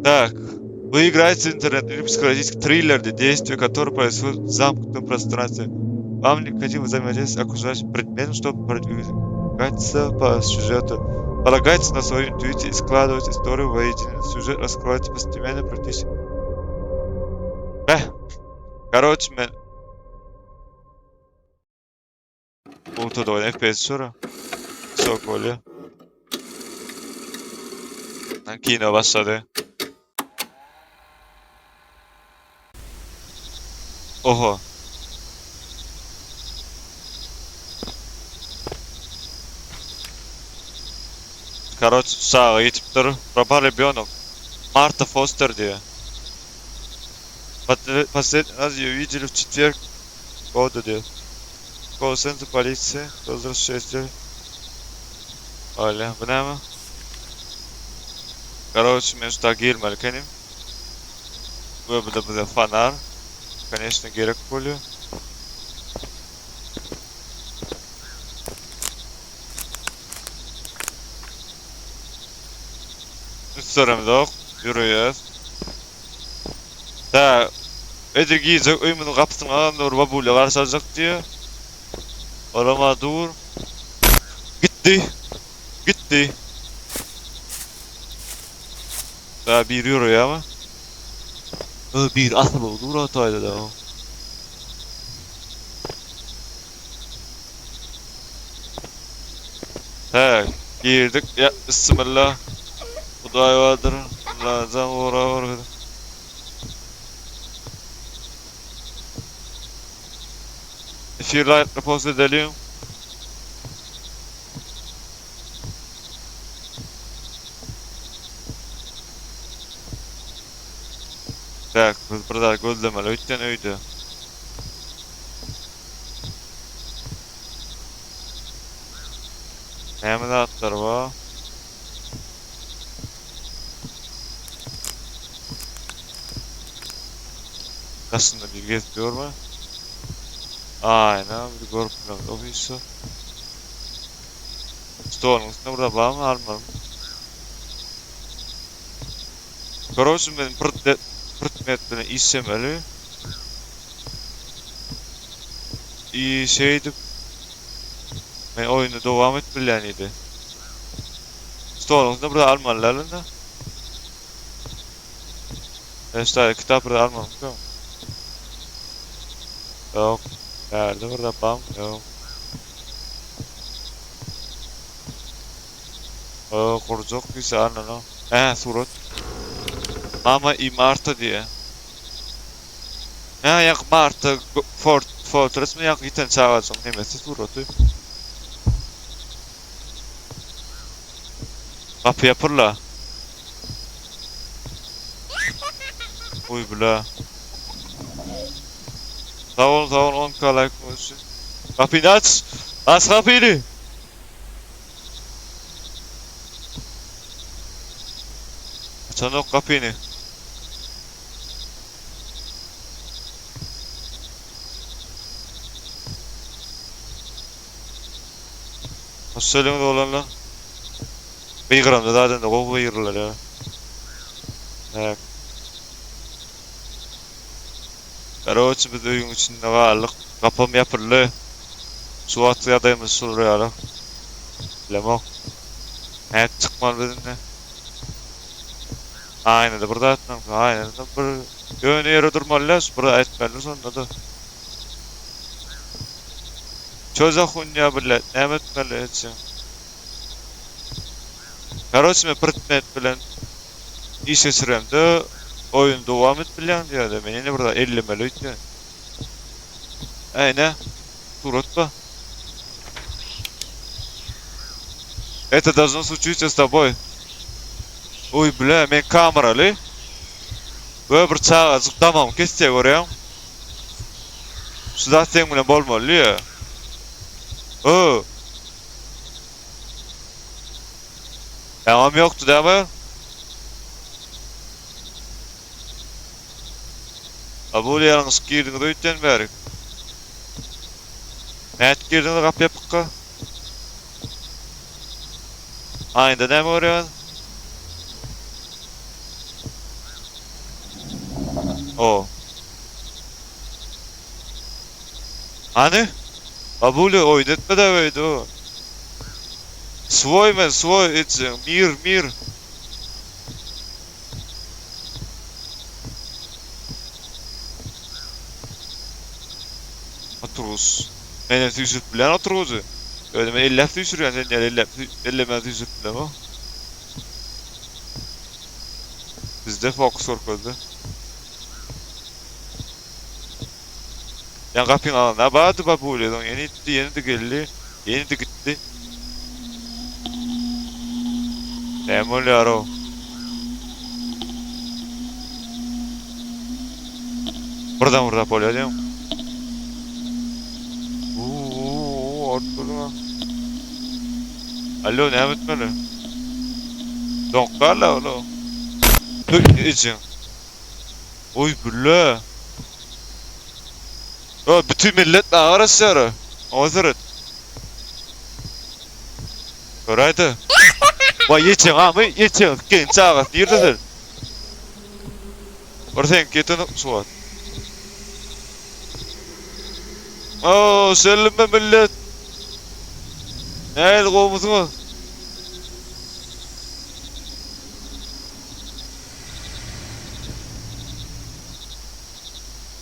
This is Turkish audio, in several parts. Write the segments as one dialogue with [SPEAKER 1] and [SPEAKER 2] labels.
[SPEAKER 1] Так, вы играете в интернет-игры психологический триллер, где действие которого происходит в замкнутом пространстве. Вам необходимо взаимодействовать с окружающим предметом, чтобы продвигаться по сюжету. Полагайтесь на свою интуицию и складывайте историю воедино. Сюжет раскрывайте постепенно, практически. Короче, мен... Unutudu oyun FPS sonra. Çok oluyor. Yine başladı. Oho. Короче, sağa gitip dur. Пропал ребенок. Марта Фостер diyor. Последний раз ее видели в четверг года, diyor. Колл-центр полиции. Возвращайся. Öyle. Bu ne mi? Короче, мен сюда girmelkenim. Bu da bize fanar. Конечно, gerek oluyor. Hiç sorun yok. Yürüyoruz. Da Edir giyecek uyumunun kapısını ağır babuyla karşı alacak diyor. Arama dur. Gitti. Gitti. Daha bir yürüyor ama. Bir asıl olur hataydı da o. He, girdik. Ya bismillah. Bu da vardır. Lazım uğra. If you like, post edelim. Так, biz burada gözlemeli ötten öydü. Hemen atlar var. Aslında bir geziyor mu? Aynen, bir görmüyorum. O bir şu. Stolun üstünde burada var mı? Almam. Короче, benim предметlerini işlemeli. İyi şeydi. Ben oyunu devam etmeliydi. Stolun üstünde burada almalılarında. İşte kitap burada almam. Yok. Nerede burada bam? Yok. Kurcuk bir saniye no. Surat. Mama i Marta diye. Ya yak Marta Fortress mi yak giten çağıracağım nemesi suratı. Kapı yapırla. Uy bula. Sağ ol 10k like olsun. Kapıyı aç. Aç kapıyı. Açan o kapıyı. Hoşçakalın olanlar. Bıyıkıramda zaten de koku bıyırlar ya. Evet. Короче, biz oyun içinde varlık. Kapım yapırlı. Su atı yadayımız soruyorlar. Bilemem. Evet çıkmalı bizimle. Aynen de burada etmem. Aynen de bir yönü yere durmalıyız. Burada etmeli sonra da. Çözak ya bile. Ne etmeli etsin. Короче, men предмет bilen iş geçiremde oyun devam et bilen diyordu. Men yine burada 50 meliydi. Aynen. Suratba. Это должно случиться с тобой. Uy bile men kameralı. Böyle bir çağa zıplamam kesecek oraya. Şu zaten bilen bolmalı ya. Oo. Tamam yoktu değil mi? Abul yalnız girdin de ötten beri. Net girdin de kapı yapıkka. Aynen değil mi oraya? O. Hani? Babule oynatma da böyle o. Свой мен, свой этим, мир, мир. Oturuz. Benim tüysüp bilen oturuzu. Öyle ben 50 hafta sürüyor sen yani 50 ben tüysüp bilen o. Bizde fokus orkodu. Yani kapıyı alan ne bağırdı babule don yeni gitti yeni de geldi. Yeni de gitti. Ne oluyor o? Burada polya diyorum. Ortada. Alo ne bitmeli? Donklarla oğlum. Dur için. Oy bülle. O bütün millet ne arasıyor? Hazır. Oraydı. Vay yeçin ama yeçin. Genç ağa. Nerededir? Orada en ketin suat. Oo selim millet. Ne el kovmuşsunuz?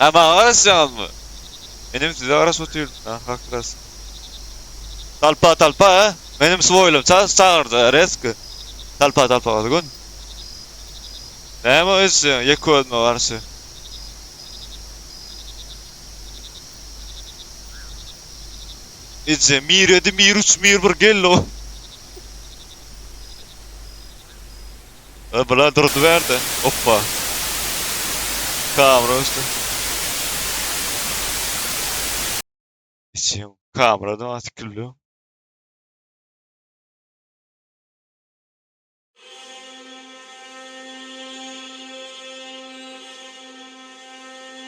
[SPEAKER 1] Ama arasın mı? Benim size arası oturuyorum. Ha haklısın. Talpa talpa ha. Benim svoylum çağırdı reski. Talpa talpa var gün. Ne mi olsun? Yekod mu varsa? İçe mir edi mir uç mir bir gel o. Bala durdu verdi. Hoppa. Kamera üstü. İçim kameradan atıkılıyor.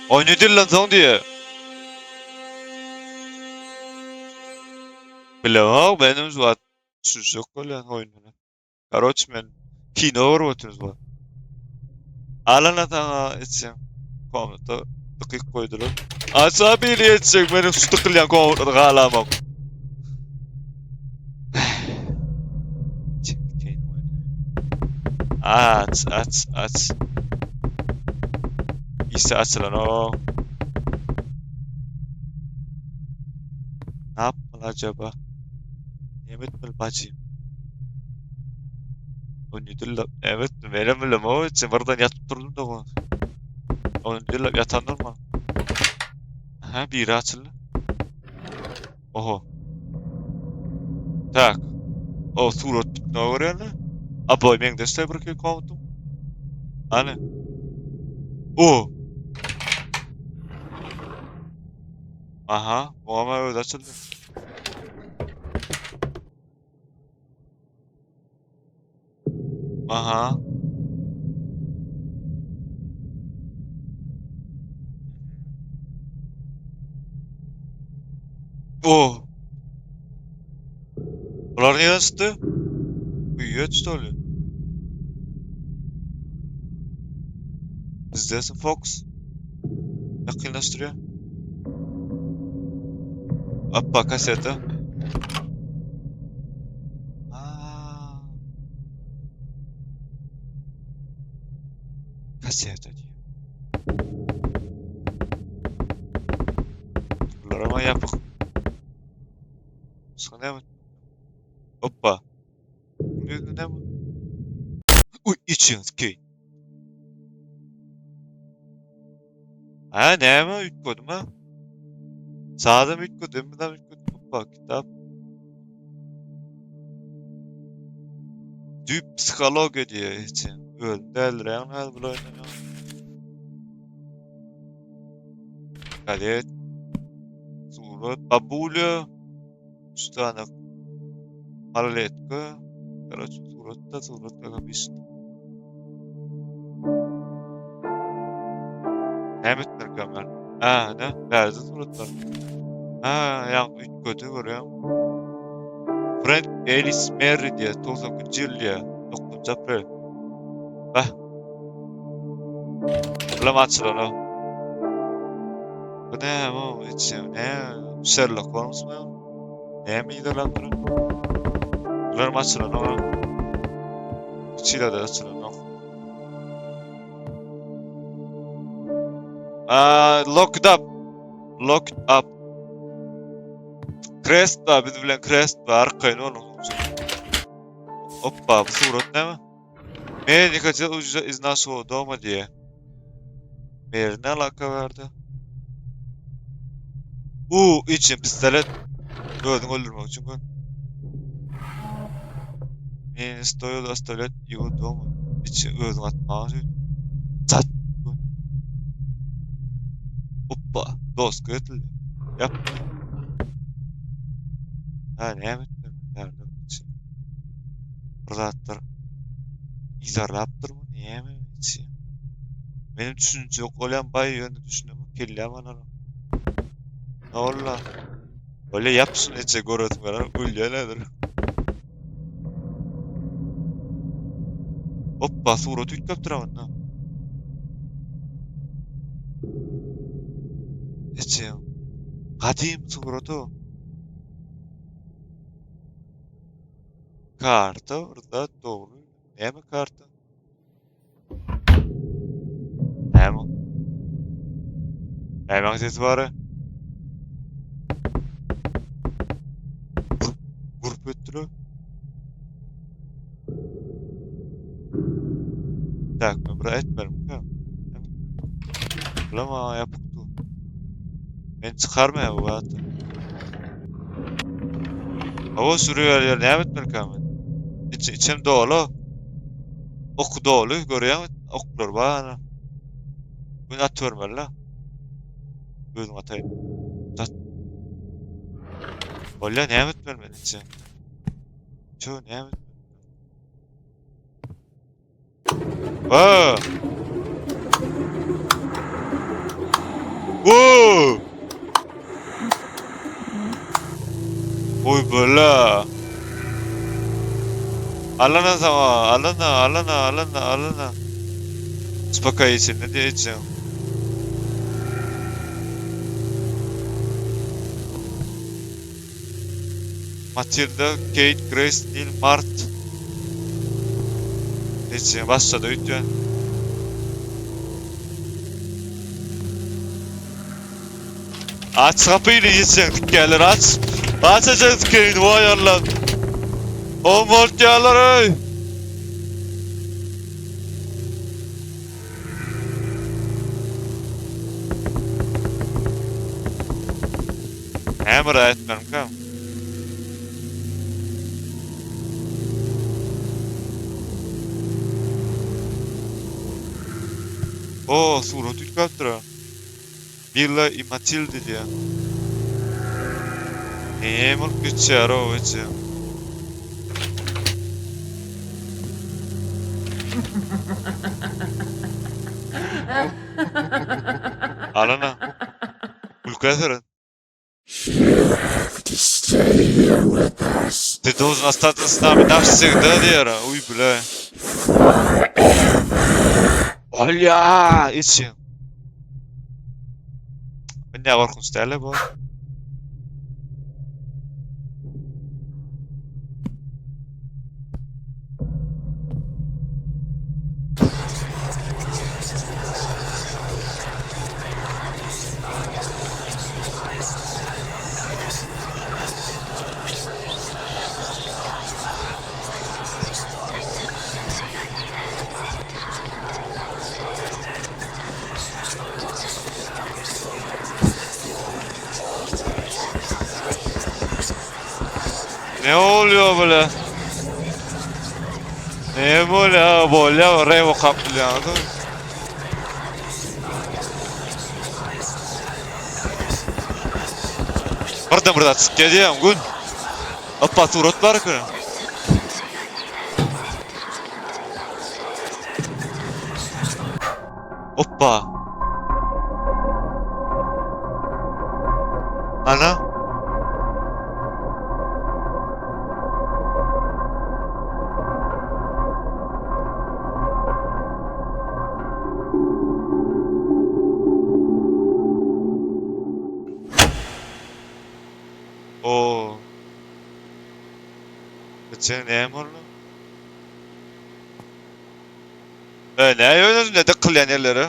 [SPEAKER 1] Oynadı lan son diye. Bilemem benim zaten yok öyle oyunu. Короче men kino var otuz var. Alana tana içim. Komuta tıkık koydular. Asabiyle yetecek benim su tıkılayan komuta kalamam. Çektiğin oyunu. Aç. İşte aç lan o. Ne yapmalı acaba? Yemet mi bacım? Oynuyorlar. Evet, veremiyorum o için buradan yatıp durdum da bu. Oynuyorlar yatanlar mı? Ha biri açıldı. Oho. Tak. O surat ne var ne? Aboy men deste bırakıyor komutum. Hani? O. Aha. O ama öyle açıldı. Aha. O. Ular niye açtı? Uyuyor açtı oluyor. İzlesin Fox. Yakınlaştırıyor. Appa kasete. Aa. Kasete diyor. Ular ama yapık. Sana mı? Hoppa. Ne bu? Uy için ki. Ha ne mi? Üç kodum ha? Sağda mı üç kodum? Bir daha üç kodum. Hoppa kitap. Düp psikoloji diyor için. Öldü öldüren öldü böyle oynanıyor. Kadet. Surat. Babulya. Üç tane halletka. Короче, suratla kapıştı. Ne mitler kamer? Ha ne? Verdi suratlar. Ha ya üç kötü görüyorum. Frank Ellis Mary diye 99 yıl ya. 9 April. Bah. Ulan açılan o. Bu ne bu içim? Ne? Sherlock Holmes mu? Ne miydi lan bunu? Bunlar mı açılan o? İçiyle de açılan o. Locked up. Locked up. Crest var. Biz bilen Crest var. Arkayın oğlum. Hoppa. Bu surat ne mi? Meğer ne kadar ucuza izna soğudu ama diye. Meğer ne alaka verdi? İçin pistolet. Öldüm öldürmek için koy. Meğer stoyul pistolet. Yiğidu ama. İçin öldüm atmağı için. Tat. Hoppa. Dost kıyıtıldı. Yap. Ha ne yapayım? Nerede? İçin. Burada attır. İzaraptır mı? Niye mi? İçin. Benim düşünce yok olan bay yönde düşünüyorum. Kelle aman anam. Ne olur lan? Öyle yapsın etse goratım kadar. Ölüyor nedir? Hoppa surat yük kaptıramın lan. Etse. Kadim suratı. Karta orada doğru. Ne mi karta? Ne mi? Hemen ses var. Grup öttürü. Tak mı? Bura etmerim ka. Lama yapıktı. Ben çıkarma ya bu hayatı. Hava sürüyor ya. Ne etmerim ka ben? İçim dolu. Ok dolu. Görüyor musun? Oklar var. Bunu atıyorum ben la. Gözüm atayım. Tat. Valla ne etmerim ben içim. Çoğu ne etmerim. Aa! Oo! Oy bala. Alana sama, alana. Uspokajcie, nie wiecie. Matilda, Kate, Grace, Neil, Mart. Wiecie, başladı video. Aç kapıyı yiyeceksin gelir aç. Açacağız köyünü vay Allah. O mortyalar ey. Emre etmem kam. Surat yükselttir. Billa i Matilda diye. Emre geçer o geçer. Alana. Ulkazırın.
[SPEAKER 2] You have to stay here with us
[SPEAKER 1] Ты должен остаться с нами навсегда, Лера. Уй, бля. Оля! İçin. Ben ne korkunç değil bu. Ne oluyor böyle? Ne böyle revo kaplıyordu. Burada çık geleceğim gün. Hoppa surat var ki. Hoppa. Ana. Sen neyim oğlum? Ne oynuyorsun ne de kılyan yerleri? Ne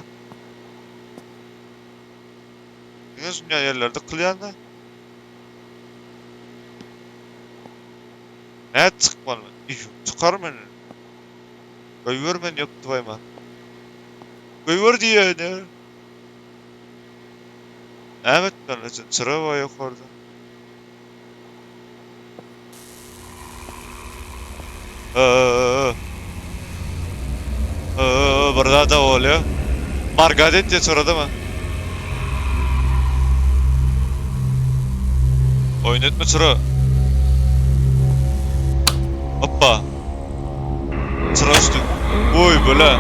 [SPEAKER 1] oynuyorsun ya yerlerde kılyan da? Ne çıkman mı? Çıkar beni. Koyuver beni yok tıvayma. Koyuver diye ne? Evet ben için çıra var yok orada. Burada da oluyor. Margaret diye soradı mı? Oynatma sıra. Hoppa. Sıra üstü. Oy böyle.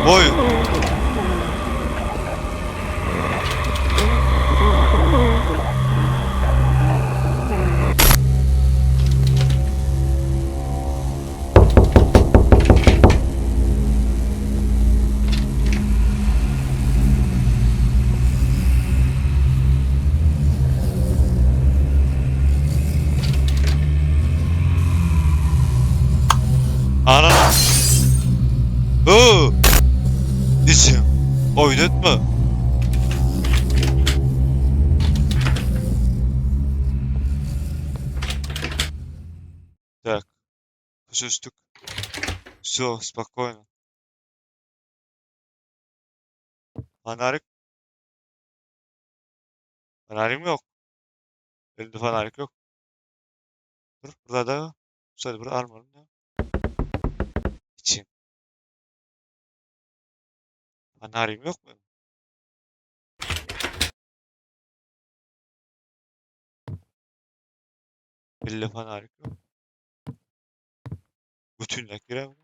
[SPEAKER 1] Oy. Ana. Oo. İsim. Oynatma. Так, пушистик. Все, спокойно. Фонарик? Fanarim yok. Elimde fanarik yok. Dur, burada da. Şöyle burada almadım ya. İçeyim. Fanarim yok mu? Elde fanarik yok. Bütünle giremem.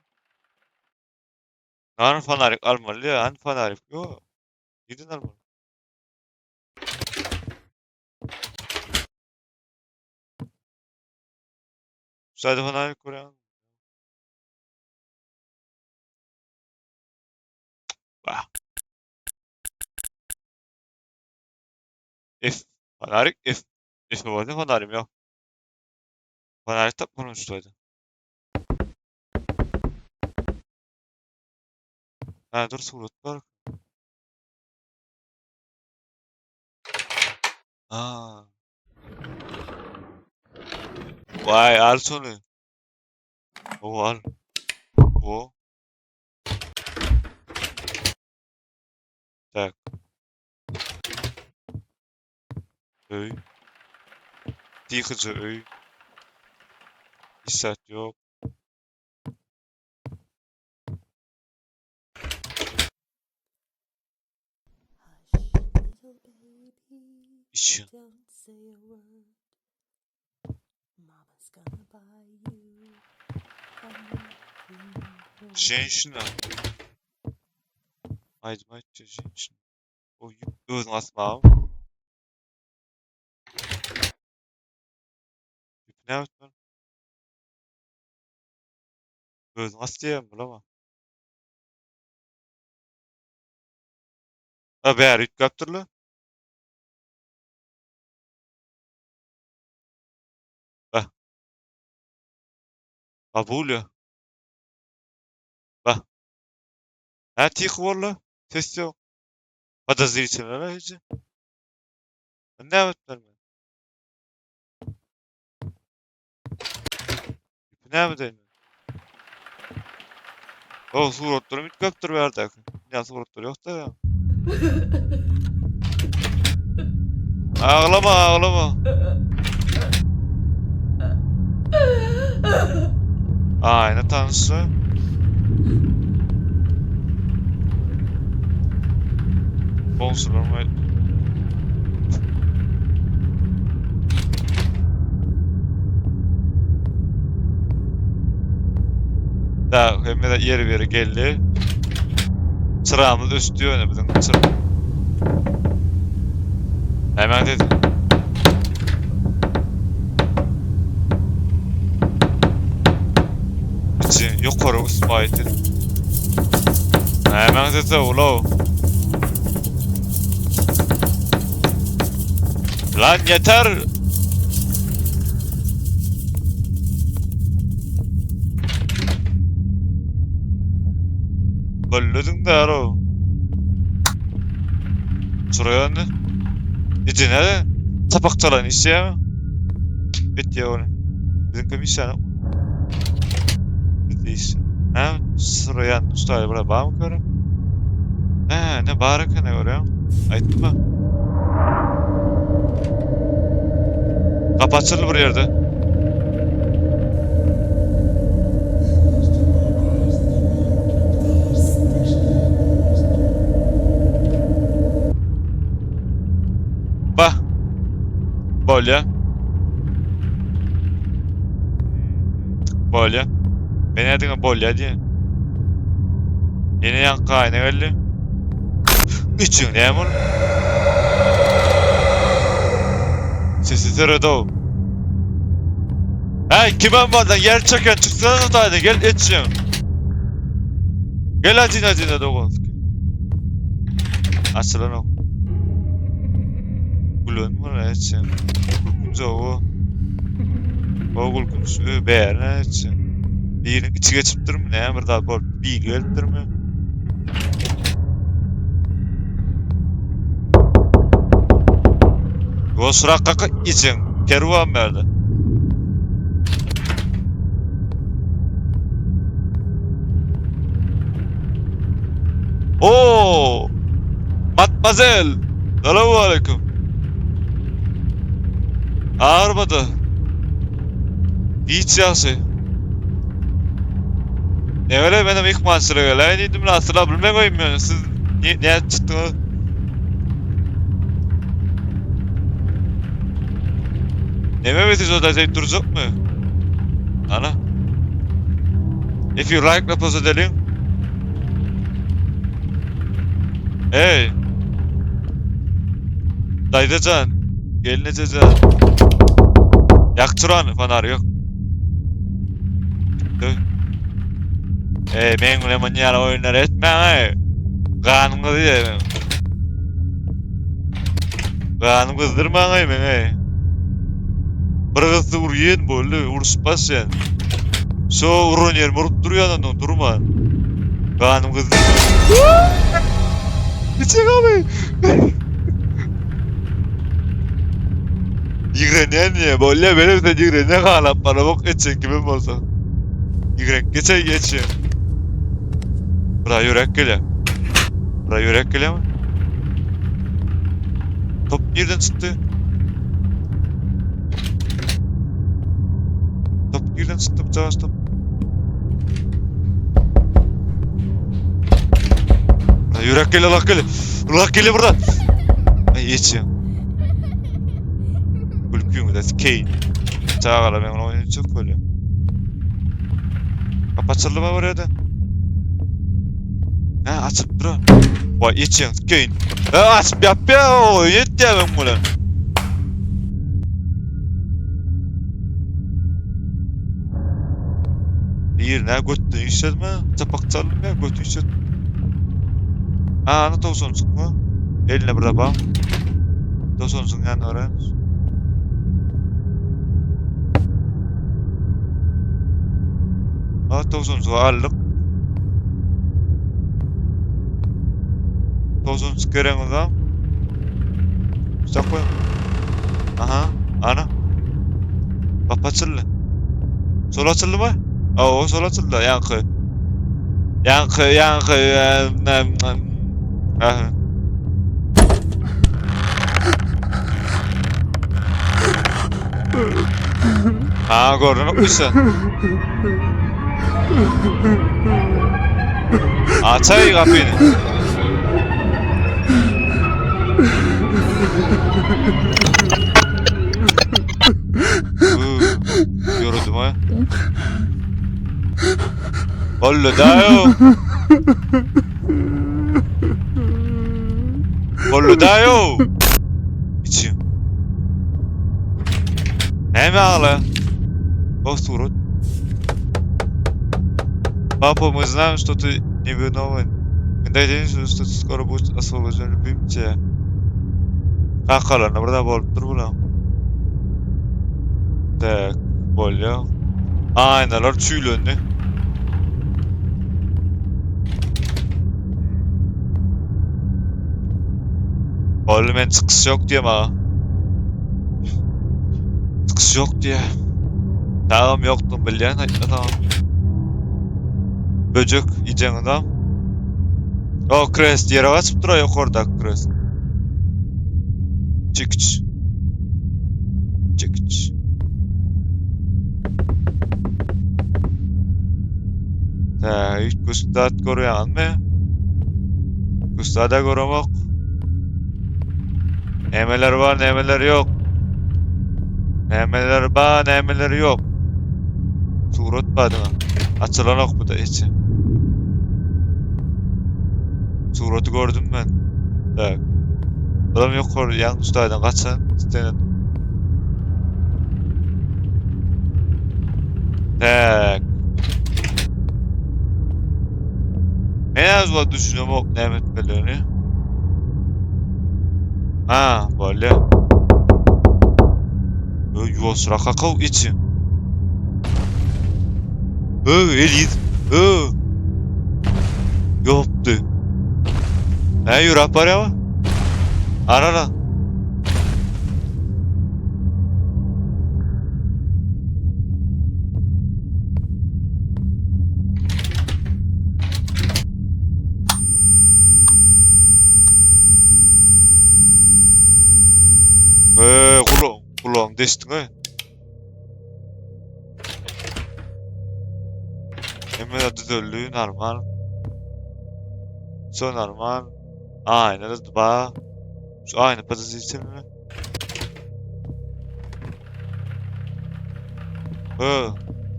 [SPEAKER 1] Hani fanarik almalı ya. Hani fanarik yok. Gidin almalı. Sadece fanarik koyalım. Bah. F. Fanarik F. F'e vardı fanarim yok. Fanarik tak bunun üstüydü. Ha dur surat var. Aa. Vay al sonu. O al. O. Tak. Öy. Yıkıcı öy. İstat yok.
[SPEAKER 3] Little baby,
[SPEAKER 1] İçin.
[SPEAKER 3] don't say a word. Mama's gonna buy you a new clean
[SPEAKER 1] Женщина. Haydi haydi женщина. O özün asmağım. Ne yaptın? Özün as diyeyim bulama. Ha be yük kaptırlı. Bak. Kabul ya. Bak. Ha tiyik valla. Ses yok. Подозрительно la hiç. Ne yaptın? Ne yaptın? O suratları yük kaptır verdi. Ne suratları yok da ya. Ağlama ağlama. Aynen tanrısı. Bonsular mı? Da hem de yeri veri geldi. Çırağımız üstü yöne bizim çırak. Hemen dedi. için yukarı ısmaydı. Hemen sese ulav. Lan yeter! Bölledin de aro. Şuraya ne? İçine de tapakçalan işe mi? Bit ya onu. Bizim komisyonu. Bit iş. Ha? Şuraya ustayla bura bağ mı körüm? Ne baraka ne görüyorum? Aytma. Kapı açıldı bir yerde. Bak. Bolya. Bolya. Beni adına Bolya diye. Yine yankı aynı geldi. İçin ne bunu? Sesi teröde o. Hey kimen var lan yer çeken çıksana odaydı gel için. Gel acına dokun. Açılan o. Gülün mü ne için? Gülkünce o. O gülkünce beğer ne için? Birinin içi geçiptir mi ne? Bir daha bol bir geliptir mi? O sıra kaka için. Kervan verdi. Oo! Matmazel! Selamun aleyküm. Ağırmadı. Hiç yası. Ne öyle benim ilk maçlara gelen dedim lan hatırlayabilmek koyayım yani siz ne çıktınız? Ne Mehmet'iz o da deyip duracak mı? Ana. If you like the post edelim. Hey. Daydacan. Gelinececan. Yaktıran fanar yok. Bitti. Ben manyara oyunlar etme hey. Kanım kızı ya. Kanım kızdırma hey ben hey. Bırgısı vuruyen böyle uruspas sen. So urun yer vurup duruyor adam durma. Kanım kızdırma. Geçek abi. Yigren niye böyle benim de yigren ne kalap bana bak geçecek gibi olsa. Yigren geçecek. Buraya yürek gele. Buraya yürek gele mi? Top nereden çıktı? Top nereden çıktı bu cevaz top? Buraya yürek gele lak gele. Lak gele buradan. Ay geçiyorum. Gülküyüm da sikeyim. Çağala ben onu oyunu çok böyle. Kapatıldı mı buraya da? Ha açıp dur. Vay geçiyorum sikeyim. Ha açıp yap ya o yetti ya ben bunu. Bir ne götün işletme? Çapak çaldım ya götün işletme. Ha ana tavson çıkma. Eline bırakam. Tavsonsun yani oraya. Ha tavsonsu aldık. Tavsonsu gören adam. Sen koy. Aha ana. Bak açıldı. Sol açıldı mı? Oo sol açıldı yankı. Yankı. Aha. Ha gördün mü sen? Açay kapıyı. Yoruldum ha. Bollo dayo. Bollo dayo. İçim. Ne mi ağla? O surut. Папа, мы знаем, что ты невиновен. Мы надеемся, что ты скоро будешь освобожден, любим тебя. Qaqalarına burada bolup dur bulam. Tak, bolýar. Aynalar çüýlendi. Oğlum men çıkış yok diýem ha. Çıkış yok diýe. Tamam yoktu bilýän aýtmadan. Böjek ijeňiňem. O kres ýere basyp durar ýokarda kres. Çekiç. Çekiç. Hiç Gustav görýänmi? Gustav'da göremok. Nemeler var, nemeler yok. Nemeler var, nemeler yok. Surat badyma. Açılan ok bu da içi. Suratı gördüm ben. Tak. Adam yok or yan Gustav'dan kaçsan istenen. Tak. En az var düşünüyorum ok Nemet belirli. Ha, böyle. Yuvasıra kakao için. Eliydi. Yaptı. Yürü yapar ya. Ara lan. Kulağım destin ha. Hemen adı döllüğü normal. Son normal. Aynen adı bağ. Şu aynı patates için mi?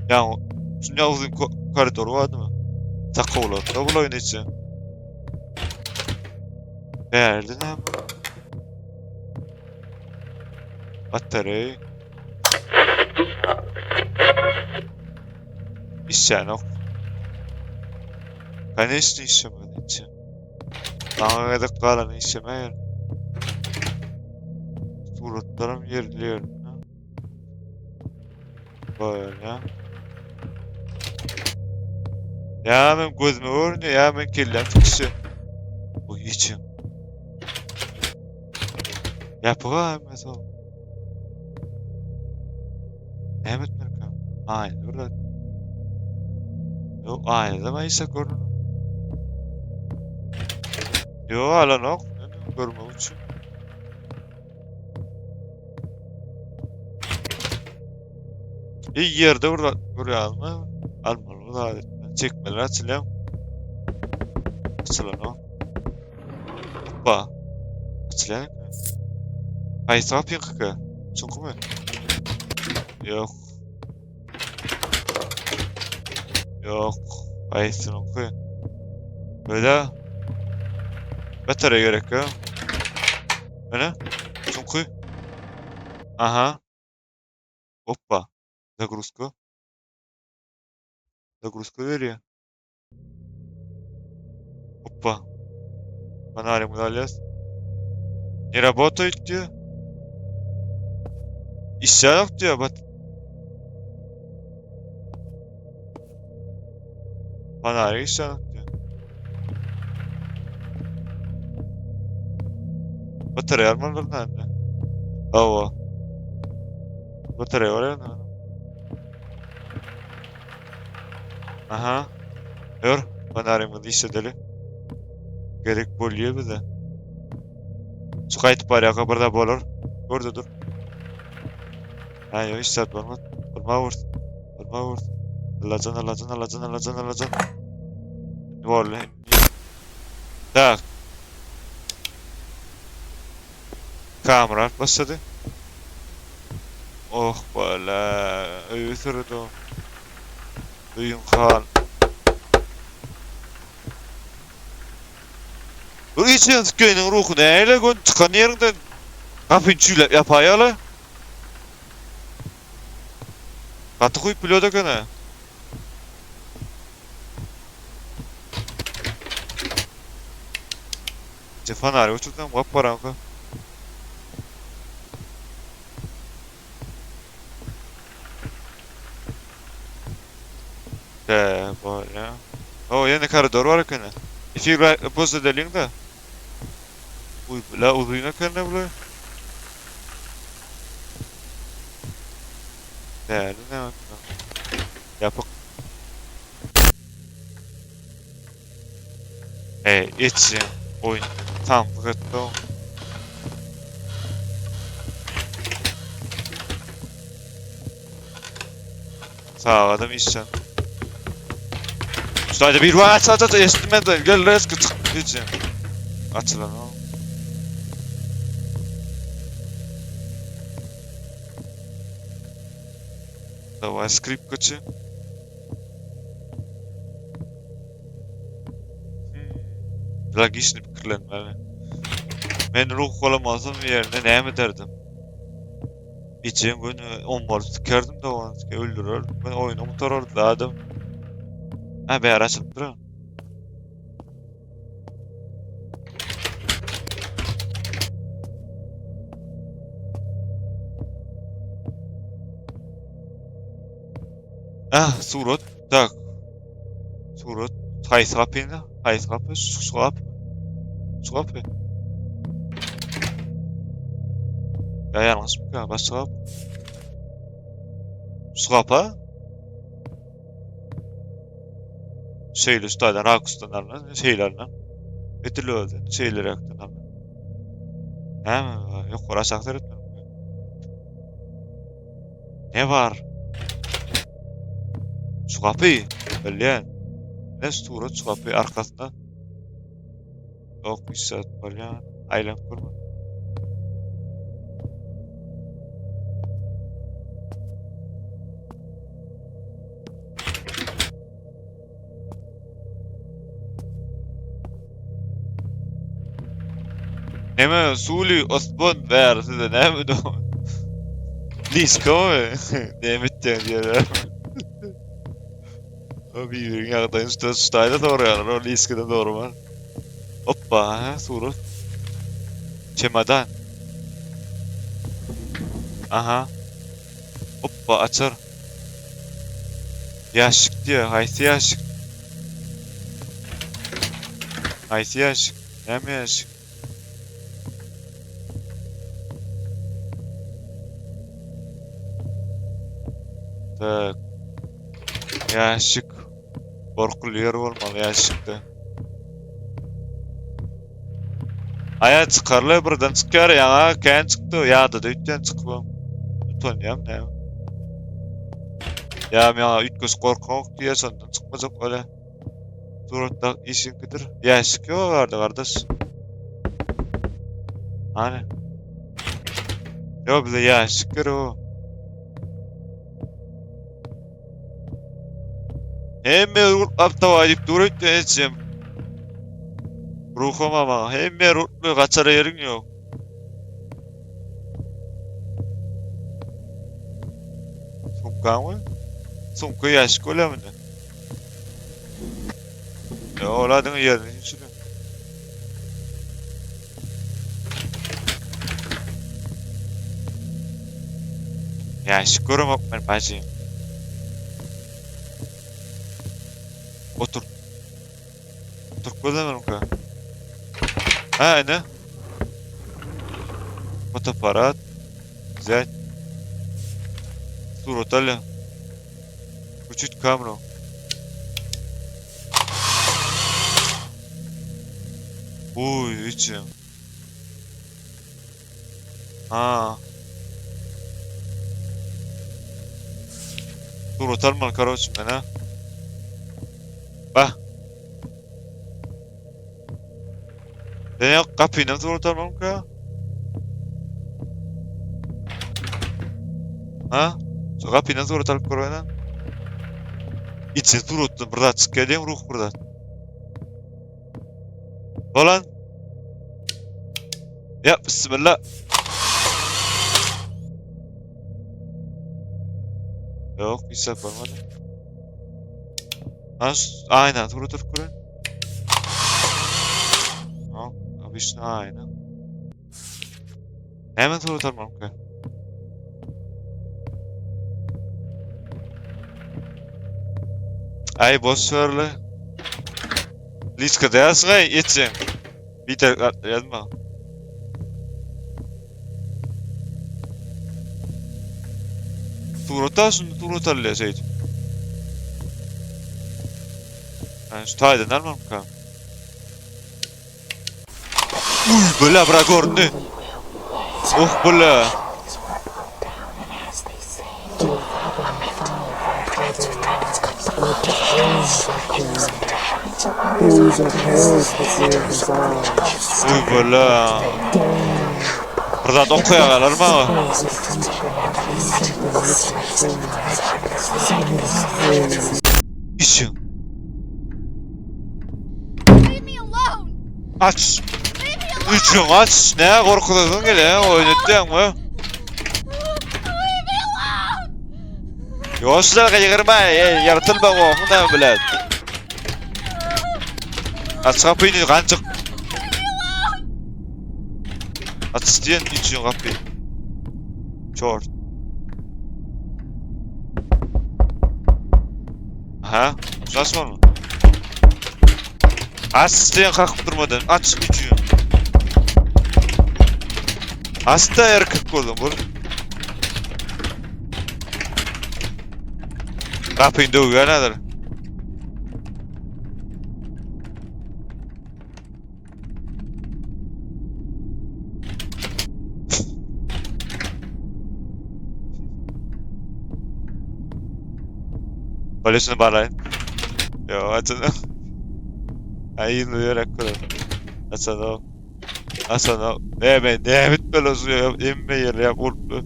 [SPEAKER 1] Yani şunca uzun koridor vardı mı? Takı olur. Double oyun için. Değerli ne bu? Batarya. İşen ok. Конечно, işemedi için. Bana kadar kalanı işemeyer. Suratlarım yerliyor. Böyle. Ya ben gözüme görünüyor ya ben kellem çıkışı. Bu için. Yapığa mesela. Mehmet Merkan. Aynen orada. Yok aynen ama ise görünüyor. Yok hala yok. Görme için. İyi yerde burada buraya alma. Almalı da adetten. Çekmeler açılayım. Açılan o. Hoppa. Açılayım mı? Hayır ne yapıyorsun kaka? Çünkü mü? Yok. Yok. Hayır sen oku. Böyle. Batarya gerek ya. Öyle. Çünkü. Aha. Hoppa. Загрузка. Загрузка veriyor. Опа. Фонарик удалялся. Не работает diyor. İşler yok diyor. Bak. Fanarik işler yok diyor. Batarya almalıdır nerede? Hava. Batarya var ya nerede? Aha. Yor. Fanarimizni işledeli. Gerek bolýar bize. Şu qaytyp barýaka birde bolar. Gördi dur. Ha yo işlet bolmaz. Urma vursun. Urma vursun. Alacan alacan alacan alacan alacan. Vallahi. Tak. Kamera başladı. Oh bala. Öýsürdi. Öýün kan. Bu için köyünün ruhu neyle gün çıkan yerinden kapın çüylep yapayalı. Katı koyup biliyor da gene. Fanary uçurdum, kapkaranky. Böyle. O yine koridor var ekene. İki poz edelim de. Uy, la uzun ekene bu. Değerli ne var? Yapık. İçin oyun tam fıkıttı. Sağ ol adam işcan. Sadece bir var aç estimeden gel reski çık için. Açılan o. Давай скрип kaçı. Logişni fikirlenmeli. Men ruh olamazsam yerine näme derdim? İçin günü 10 bol sikerdim de onu öldürür. Ben oyunu unuturdu adam. Ha be açıp durun. Ah, surat. Tak. Surat. Hayız kapıydı. Hayız kapı. Su kapı. Su kapı. Ya yanlış mı ya? Başka kapı. Su kapı. Şeyli üstadan, rakustan şeylerden. Etili öldü. Şeyleri yaktın abi. He mi? Yok, orası aktar etmem. Ne var? Su kapı. Belleyen. Ne surat su kapı arkasında. Yok, bir saat belleyen. Aylan kurma. Neme Suli Osman ver size ne mi de Liska mı? Demet diyorlar. O bir yakdan üstte stayda doğru yani. O Liska'da doğru var. Hoppa ha Suru. Çemadan. Aha. Hoppa açar. Yaşık diyor. Haysi yaşık. Haysi yaşık. Ne mi yaşık? Tak. Yaşık. Korkulu yer olmalı yaşıkta. Aya çıkarlı buradan çıkıyor ya. Kendi çıktı. Ya da ütten çıkmam. Utanıyorum ne? Ya üç göz korkak diye sandım çıkmayacak öyle. Suratda işin kıdır. Yaşık yok vardı kardeş. Hani? Yok bize yaşık o. Hem apta vacip durup denetçim. Ruhum ama hem rutlu kaçara yerin yok. Sumka mı? Sumka yaşık öyle mi? Ya oladın yerini içine. Yaşık görüm ben bacıyım. Otur. Otur koyamıyorum ka. Ha ne? Fotoaparat. Güzel. Surat ali. Включить камеру. Uy içim. Ha. Surat alma короче ben ha. Bak. Ben yok kapıyla surat almam ka. Ha? Şu kapıyla surat alıp koyana. İçin suratını burada çıkıyor diyeyim ruh burada. Olan. Ya bismillah. Yok bir şey yapamadı. Ha aynen surat alıp koyana. Tamam. Vişne aynı. Hemen surat almam ki. Ay boş ver la. Liska da yazgay etsen. Bir de yazma. Surat alsın, surat al ya Seyit. Yani şu taydan almam ki. Uy böyle bırak orada. Oh böyle. Uy böyle. Burada da okuyalar mı? İşim.
[SPEAKER 3] Leave me alone!
[SPEAKER 1] Aç.
[SPEAKER 3] Leave me alone!
[SPEAKER 1] İçin aç. Ne korkuyorsun gele ya? Oynattın mı?
[SPEAKER 3] Leave me alone!
[SPEAKER 1] Yo sizlerge yigirma yaratılma o. Bunda bilen. Aç kapıyı kancık. Aç isteyen için kapıyı. Çort. Aha. Nasıl var mı? Aç isteyen kalkıp durmadan. Aç için. Hasta erkek oldum bu. Kapıyı dövüyor nedir? Polisini bağlayın. Yo açın. Ayın uyuyarak kurun. Açın o. Açın o. Ne bitmeli olsun ya. Emme yeri ya korktu.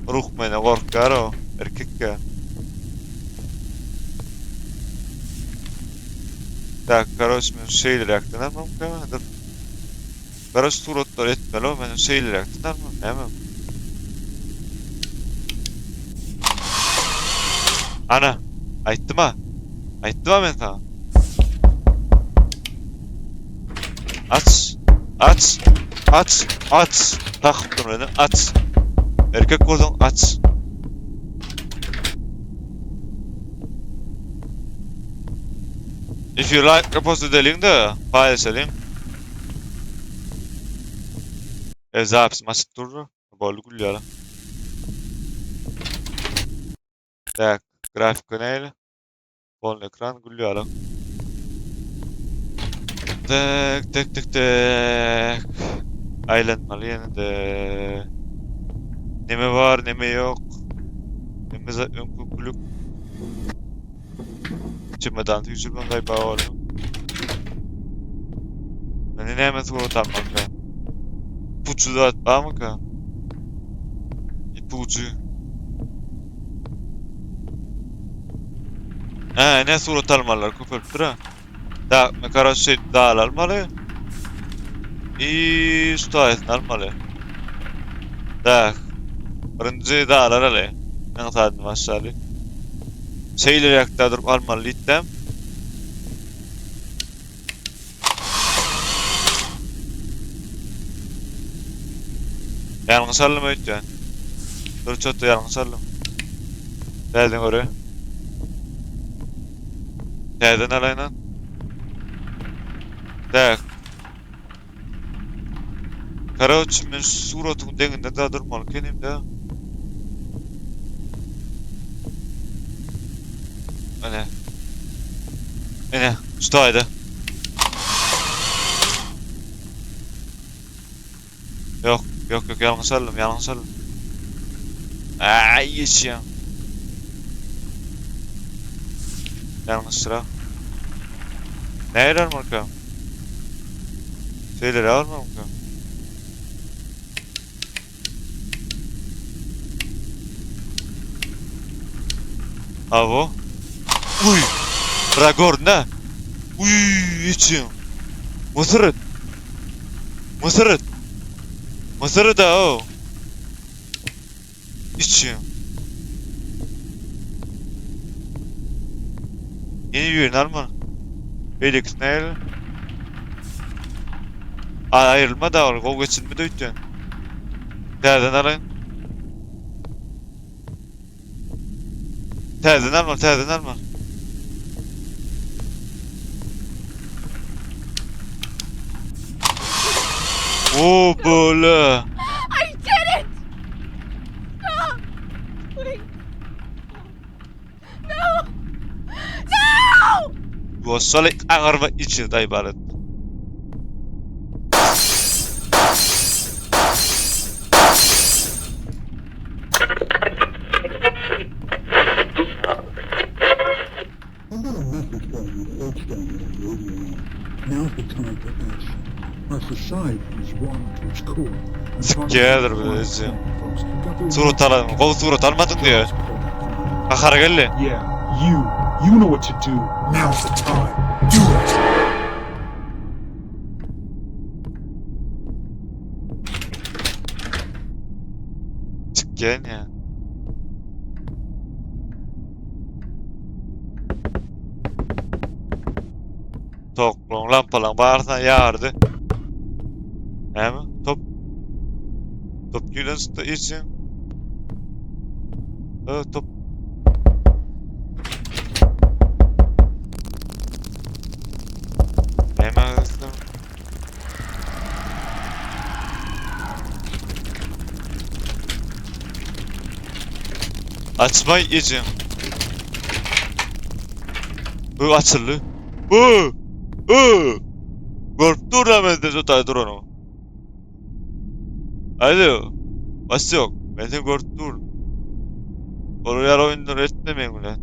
[SPEAKER 1] Ruh beni korkar o. Erkek ya. Так, короче, мен şeylerek ama dur. Короче, suratlar etmeli o. Men şeylerek ama hemen. Ana. Aytdım ha. Aytdım ha ben sana. Aç. Aç. Aç. Aç. Takıp beni. Aç. Erkek oldun aç. If you like, repost edelim de paylaşalım. Zapis maçık durdu. Bollu gülüyor lan. Так, grafik neyle? Bol ekran gülüyor lan. Tak tak tak tak. Aylanmalı yine de. Neme var, neme yok. Neme zaten kukuluk. Çimmedan tüyçülmen gayba oğlum. Ben ne hemen sonra utanmak ya. İpucu da atma mı ka? İpucu. Ne surat almalılar köpürüp dura. Da, me kara şey dağıl almalı. Stoyet almalı. Da, birinci dağlar ale. Ben tadım aşağıda. Şeyleri yakta durup almalı ittem. Yalnız sallım öyle. Dur çöttü yalnız sallım. Geldin oraya. Geldin alayla. Tak. Короче, men suratın denginde daha durmalı kenim de. Ene, staydı. Yok, yalnız sallım. Ay geçiyorum. Yalnız sıra. Nereden marka? Şeyleri alma marka. Avo. Uy. Ragor ne? Uy geçiyorum. Mısırı da o. İçiyorum. Yeni bir ürün alma. Felix ne? Ayrılma da var. Kol geçilme de ütüyen. Terden arayın. Terden alma, terden alma. Oo böyle.
[SPEAKER 3] I did it! No! Please. No! No!
[SPEAKER 1] Bu solek ağırma için de ibaret.
[SPEAKER 4] I got a message about your folks down there in Rhodioland. Now's the time for action. Our society is rotten to its core. I'm trying to
[SPEAKER 1] Sikerdir
[SPEAKER 4] find
[SPEAKER 1] böyle
[SPEAKER 4] some
[SPEAKER 1] ya.
[SPEAKER 4] folks. Got their
[SPEAKER 1] Surat alalım. Kol surat almadın diyor.
[SPEAKER 4] Let's pull that from
[SPEAKER 1] Kakara geldi.
[SPEAKER 5] Yeah, you know what to do.
[SPEAKER 2] Now's the time. Do it.
[SPEAKER 1] Sikken ya. Toklong lampalan bağırsan yağardı. Hemen top. Top gülen sıkta için. Top. Hemen hızlı. Açmayı için. Bu açıldı. Bu. Korktu rahmetli tutaydır onu. Alo. Bas yok. Ben seni korktum. Oraya oyunları etmemeyin ulan.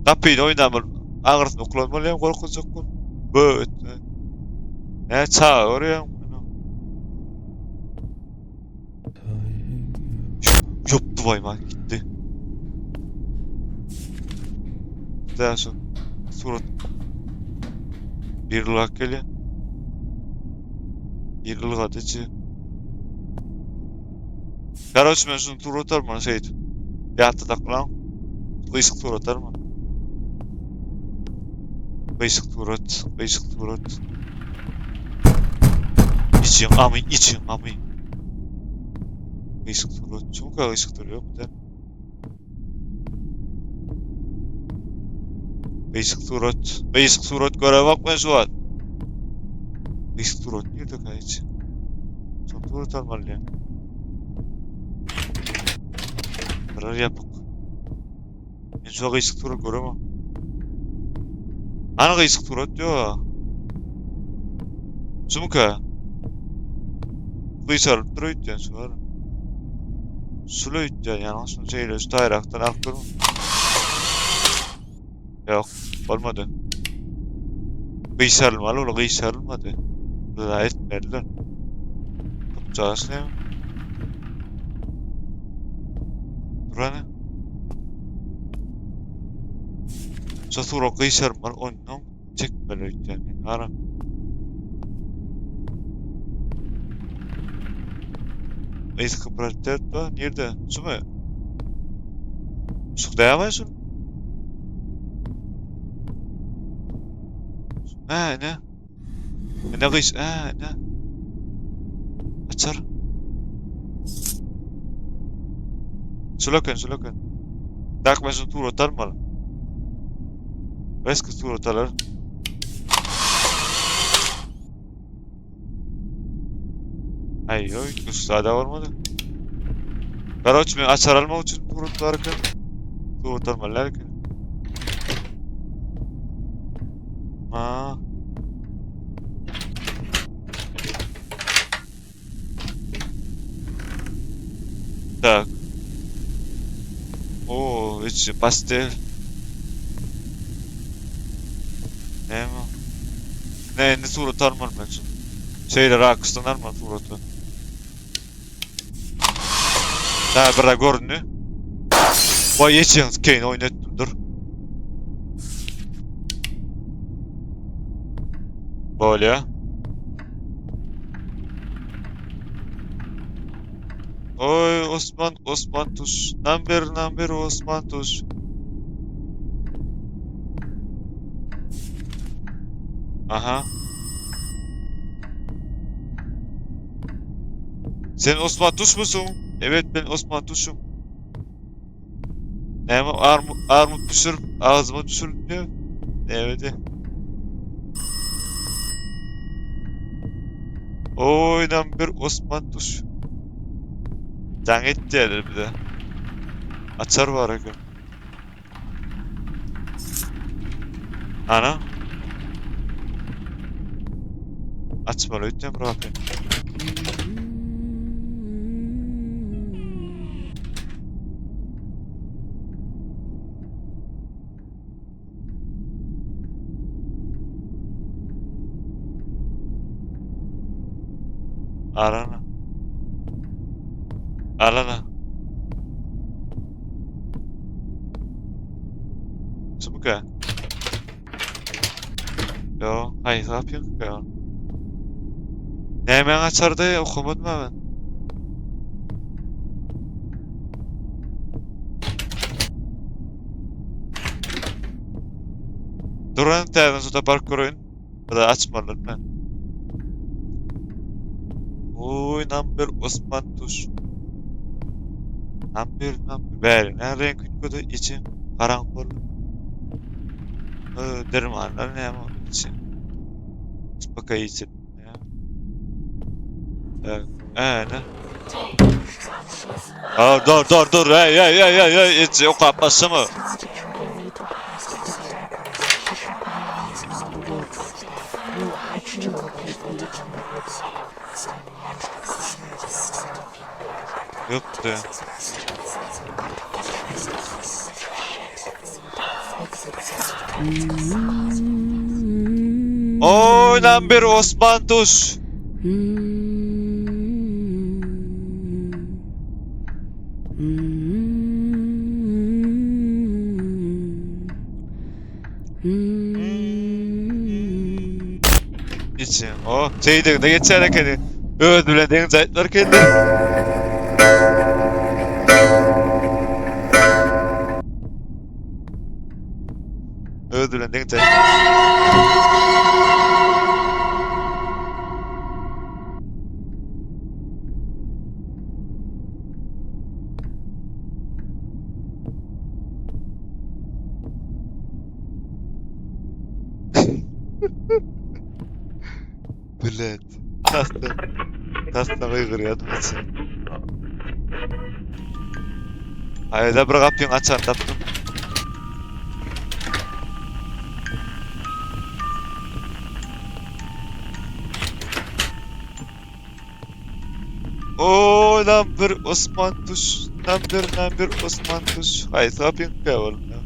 [SPEAKER 1] Kapıyı oynamır. Ağırsın kullanmalıyım korkunacak bu. Bu. Ne çağ oraya. Yaptı vay gitti. Daha sonra surat bir yıllık geliyor. Bir yıllık atıcı. Короче, ben şunu tur atar mı şeydi? Yattı takılan. Kıyışık tur atar mı? Kıyışık tur at. Kıyışık tur at. İçin amı. Kıyışık tur at. Çok kıyışık tur yok da. Kıyışık tur at. Kıyışık tur at. Göre bakma şu an. Kıyışık tur at. Nerede kayıcı? Çok tur atar mı ya? Karar yapık. Ben şu kıyışık tur at göremem. Hani kıyışık tur at diyor. Şu mu ka? Kıyışarıp duruyor yani şu var. Sulu ütüyor yani aslında şeyle şu tayraktan aktır mı? Yok olmadı. Kıyışarılmalı ola kıyışarılmadı. Daha etmediler. Tutacağız ne mi? Dur hani. Satura kıyışarılmalı ondan çekmeli ütüyor yani aram. Eski prioritet var. Nerede? Şu mu? Şu dayamayız onu. Ne? Ne kıyış? Ne? Açar. Sulakan. Tak ben şu tur atar mı? Eski tur atarlar. Ay yok, müsaade olmadı. Короче, ben açar almak için tur atarmalar ki. Ha. Так. Oo, hiç pastel. Ne mi? Ne tur atarmam ben şimdi. Şeyler akısınlar mı tur atar? Ha, burada görünüyor. Vay geçin, Kane oynattım dur. Böyle. Oy Osman tuş. Number Osman tuş. Aha. Sen Osman Tuş musun? Evet, ben Osman Tuş'um. Neyme armut düşürüp ağzıma düşürüp diyor. Evet. Oynan bir Osman Tuş. Can etti yerler bir de. Açar var akım. Ana. Açma lütfen bırakın. Arana. Arana. Çabuk ha. Yo, hayır, ne yapıyorsun ya? Ne hemen açardı ya, okumadım hemen. Durun terden sonra parkur oyun. Ya da açmalar ben. Oy, number Osman Tuş. Number. Ver, ne renk hükmüdü için karanfil. Dermanlar ne ama için. Bakayım için. Ya. Evet. Ne? Aa, dur. Hey. Hiç yok yapması mı? Yoktu. Oynan bir Osman Tuş. için. O şeydi ne geçerek hani öldürülen zayıflar kendi. Öldürülen zayıflar. Блядь. Nasıl kıygırıyordum için. Hayır da bir kapıyı açan taptım. Oo, number Osman Tuş. Number Osman Tuş. Hayır, kapıyı kıyavalım ya.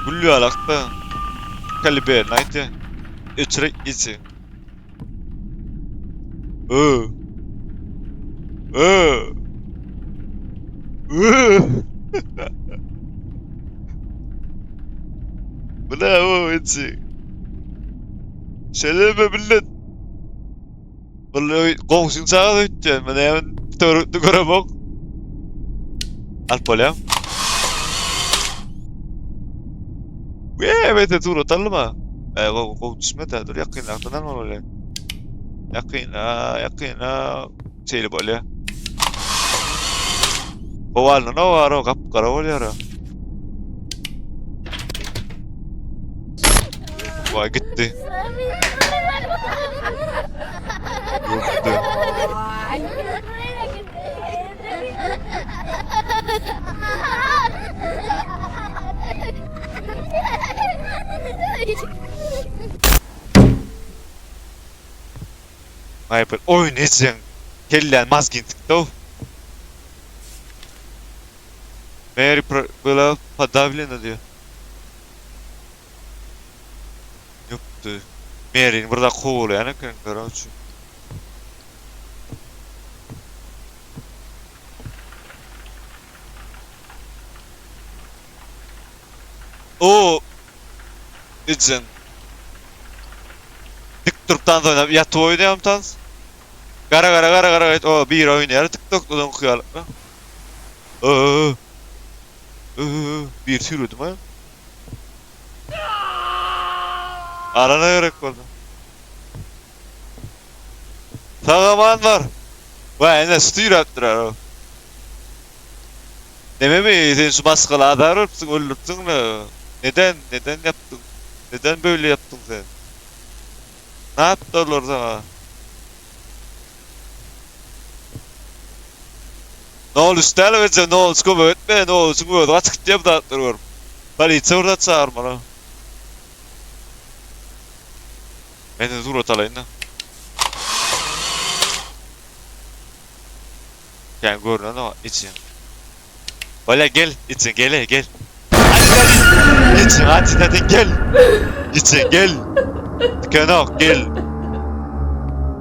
[SPEAKER 1] Gülüyor alakta. Kaliber, neydi? Üçrek içi. Bu ne o içi? Söyleme millet. Vallahi komşun sağa da gideceğim. Ben hemen törüktü göre bak. Alp olayım. Evet, dur atalım ha. Düşmedi. Dur yakın aklından mı öyle? Yakın. Şeyli böyle. Kovalno ne var o kapkara oluyor ha. Vay gitti. Gitti. Viper oynayacaksın. Kellen maskin çıktı. Mary böyle подавлено diyor. Yoktu. Mary'nin burada kovuluyor yani kanka için. O için. Dik duruptan sonra yatı oynayalım tans. Gara o bir oynuyor TikTok'tan okuyor. Bir sürüdüm ha. Arana gerek oldu. Tağaman var. Vay ne stüyür attırar o. Deme mi sen şu baskılı adarırsın öldürsün mü? Neden yaptın? Neden böyle yaptın sen? Ne yaptılar sana? Ne ol üstel ve ne ol sıkı ötme ne ol sıkı ötme açık diye dağıttırıyorum. Bari içe orada çağırma lan. Ben de dur otalayın da. Yani görünen ama için. Öyle gel için gel. Hadi için hadi gel. İçin gel. Kenar gel.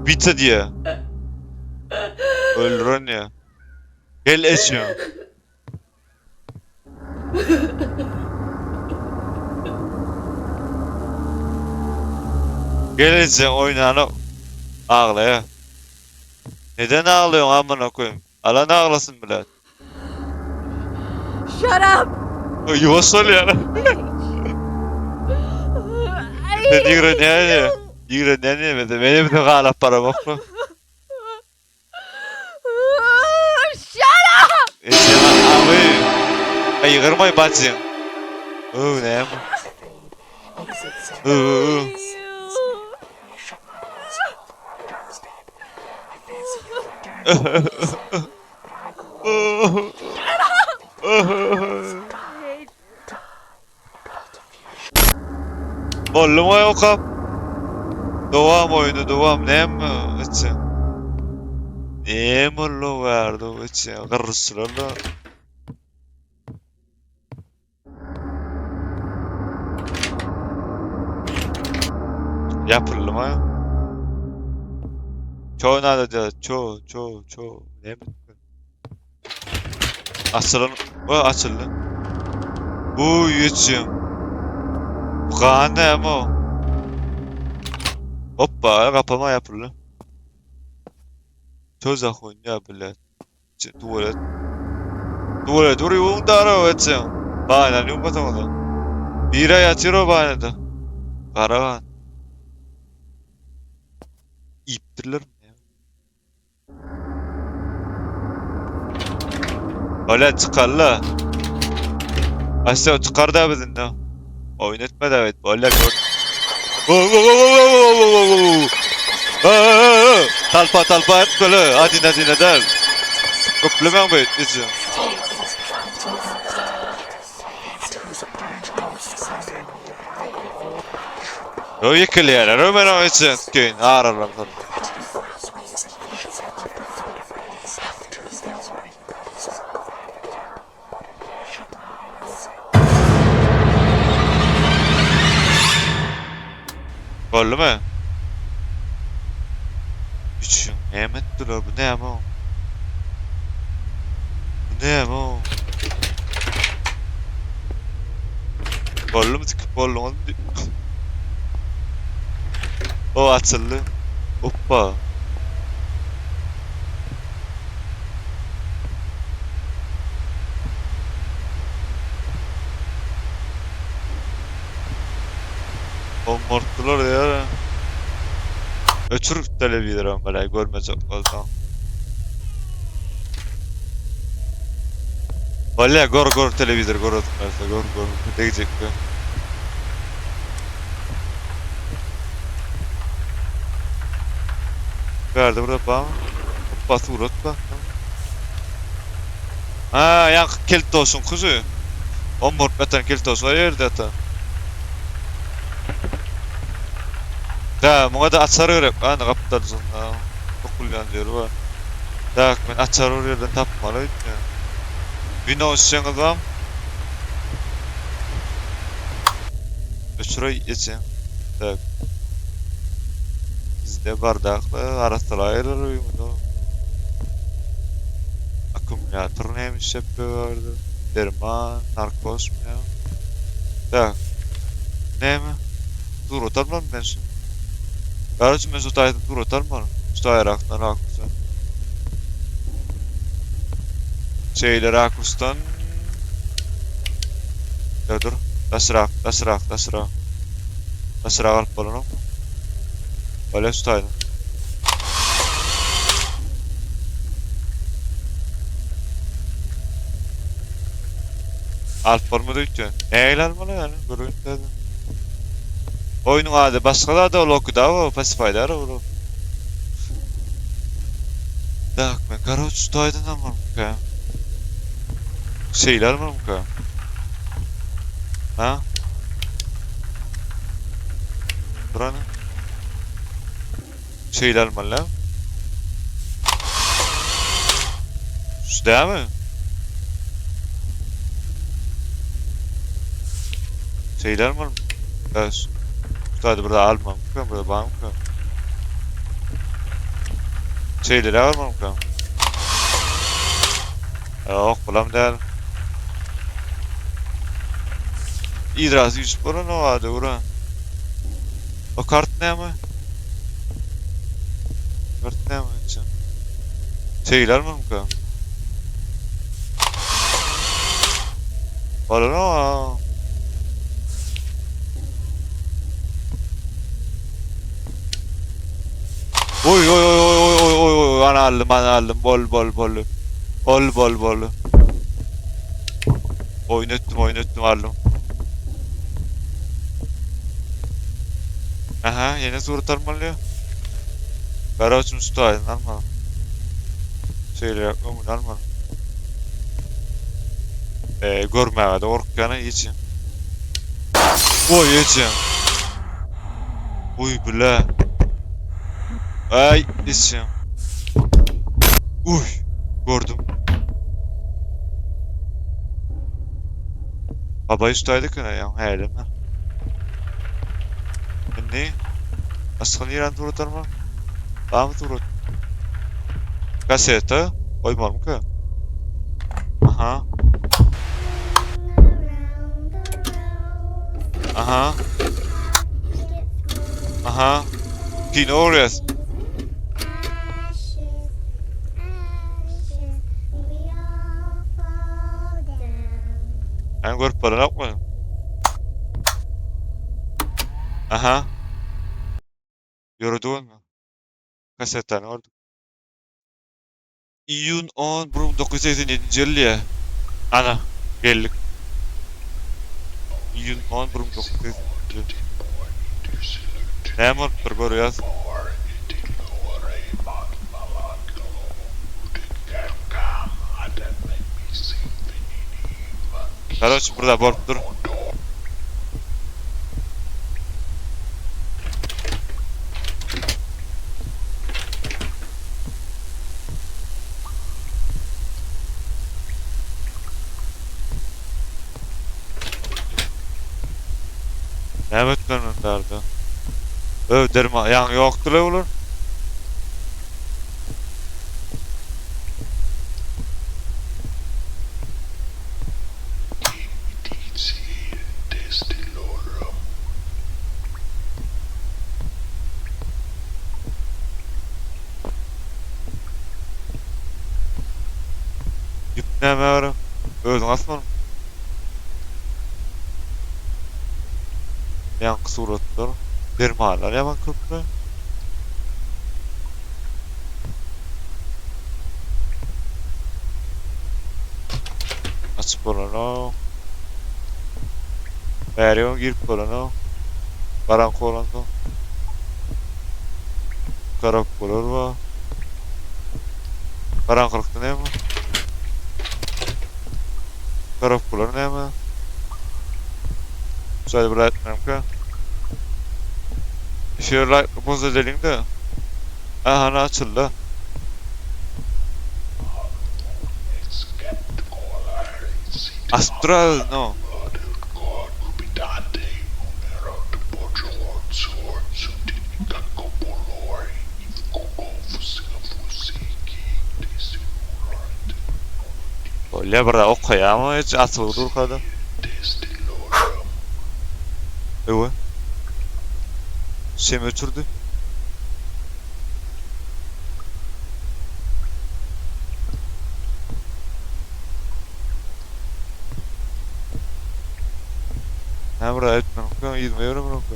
[SPEAKER 1] Bitti diye. Öldürün ya. Gel için. Gel için oynanı ağlaya. Neden ağlıyorsun amına koyayım? Alan ağlasın bile.
[SPEAKER 3] Shut up!
[SPEAKER 1] Yuva sol ya.
[SPEAKER 3] I
[SPEAKER 1] Yürü
[SPEAKER 3] hate
[SPEAKER 1] ne?
[SPEAKER 3] you.
[SPEAKER 1] Yürü ne yemedi? Benim de hala para bak mı?
[SPEAKER 3] Shut up!
[SPEAKER 1] Abi. Ay kırmayı bacım. Ne yap?
[SPEAKER 3] You.
[SPEAKER 1] Bollu mu yok ab? Devam oyunu devam ne mi? İçin. Ne mullu vardı için? Kırısırlı. Yapıldı mı? Çoğu nerede diyor? Çoğu. Ne mi? Açılın. O açıldı. Bu içim. Bu kahane mi o? Hoppa kapama yapıldı. Tuzak oynuyor bile. Tuvalet. Tuvalet oraya dara o içim. Bana ne umutamadı. Bira yatıyor o bana da. Karavan. İptirler mi ya? Öyle çıkarla. Aşağı çıkar da bizin de. Oynatma David. Öyle gör. Talpa et böyle. Hadi der. Köplemen be bizim. O yıkılıyor. Ömer o için. Köyün ağrarlar. Gollü mü? Üçün. Nimet duruyor. Bu ne ama o? Bu ne ama o? Gollü mü tıkıp gollü mu? O açıldı. Hoppa. O morttular ya. Öçür televizyon böyle görmeyecek olsam. Vallahi gor televizyon gor oturmazsa gor. Ne diyecek be? Verdi burada bak. Bası uğrat bak. Ha ya kilit olsun kuzu. O mortbeten kilit olsun var yerde ata. Da buna da açar örek. Ana kapıdan sonra. Okulyan diyor var. Da ben açar örekten tapmalıyım ya. Windows için adam. Şurayı için. Tak. Bizde bardaklı arasıla ayrılıyor mu? Akümülatör neymiş yapıyorlardı? Derman, narkoz mu ya? Tak. Ne mi? Dur otarmam mı ben şimdi? Karıcığım ben tutaydım dur otarmam. Tutayaraktan haklısın. Şeyleri haklısın. Ya dur. Dasırak. Dasırak alıp balonu. Öyle tutaydım. Alıp barmadı üçe. Neyle almalı yani? Görüntülerden. Oyunun adı başkalar da ol okuda o pasifaylar o. Tak ben karo tutaydan almam ka. Şeyler almam ka. Ha? Buranın. Şeyler almalı lan. Şu değil mi? Şeyler almam. Evet. Tutaydı burada almam ka. Burada bağım ka. Şeyleri almam ka. Yok bulam değil. İdraz yüz buran o adı buran. O kart ne mi? Kart ne mi için? Şeyler mi ka? Var o. Oy oy oy oy oy oy oy ana aldım bol bol bol bol bol bol oynattım aldım. Aha yine soru tarmalıyor. Garajın üstü aydın alma. Şeyle yapmam alma. Görmeye de orkana için. Oy için. Uy bile. Ay için. Uy gördüm. Baba üstteydik ya heyelim. Ne? Asıl İran turu tarma. Daha mı turu? Kaseta. Koymam ki. Aha. Aha. Aha. Kino orası. Ben görüp bana yapma. Aha. Yoruduğun mu? Kasetten orada. İyun 10 1987 yıl ya. Ana. Geldik. İyun 10 1987 yıl. Ne var bir görüyoruz. Kardeş burada borç dur. Ne beklenin derdi. Öderim yan yoktu le olur. Ne var? Öldün asmanım. Yankı suratlar. Dermalar yaman köprü. Açık olan o. Veriyor girip olan o. Karanlık olan o. Karanlık olur var. Karanlıkta ne mi? Karanlık olur ne mi? Şöyle buraya etmem ki. Şöyle boz edelim de. Aha ne açıldı. Astral no. Öyle burada okuyor ama hiç atıldı kadar. Evet. Şey mi ötürdü? Ha buraya etmem ki 20 euro mu ki?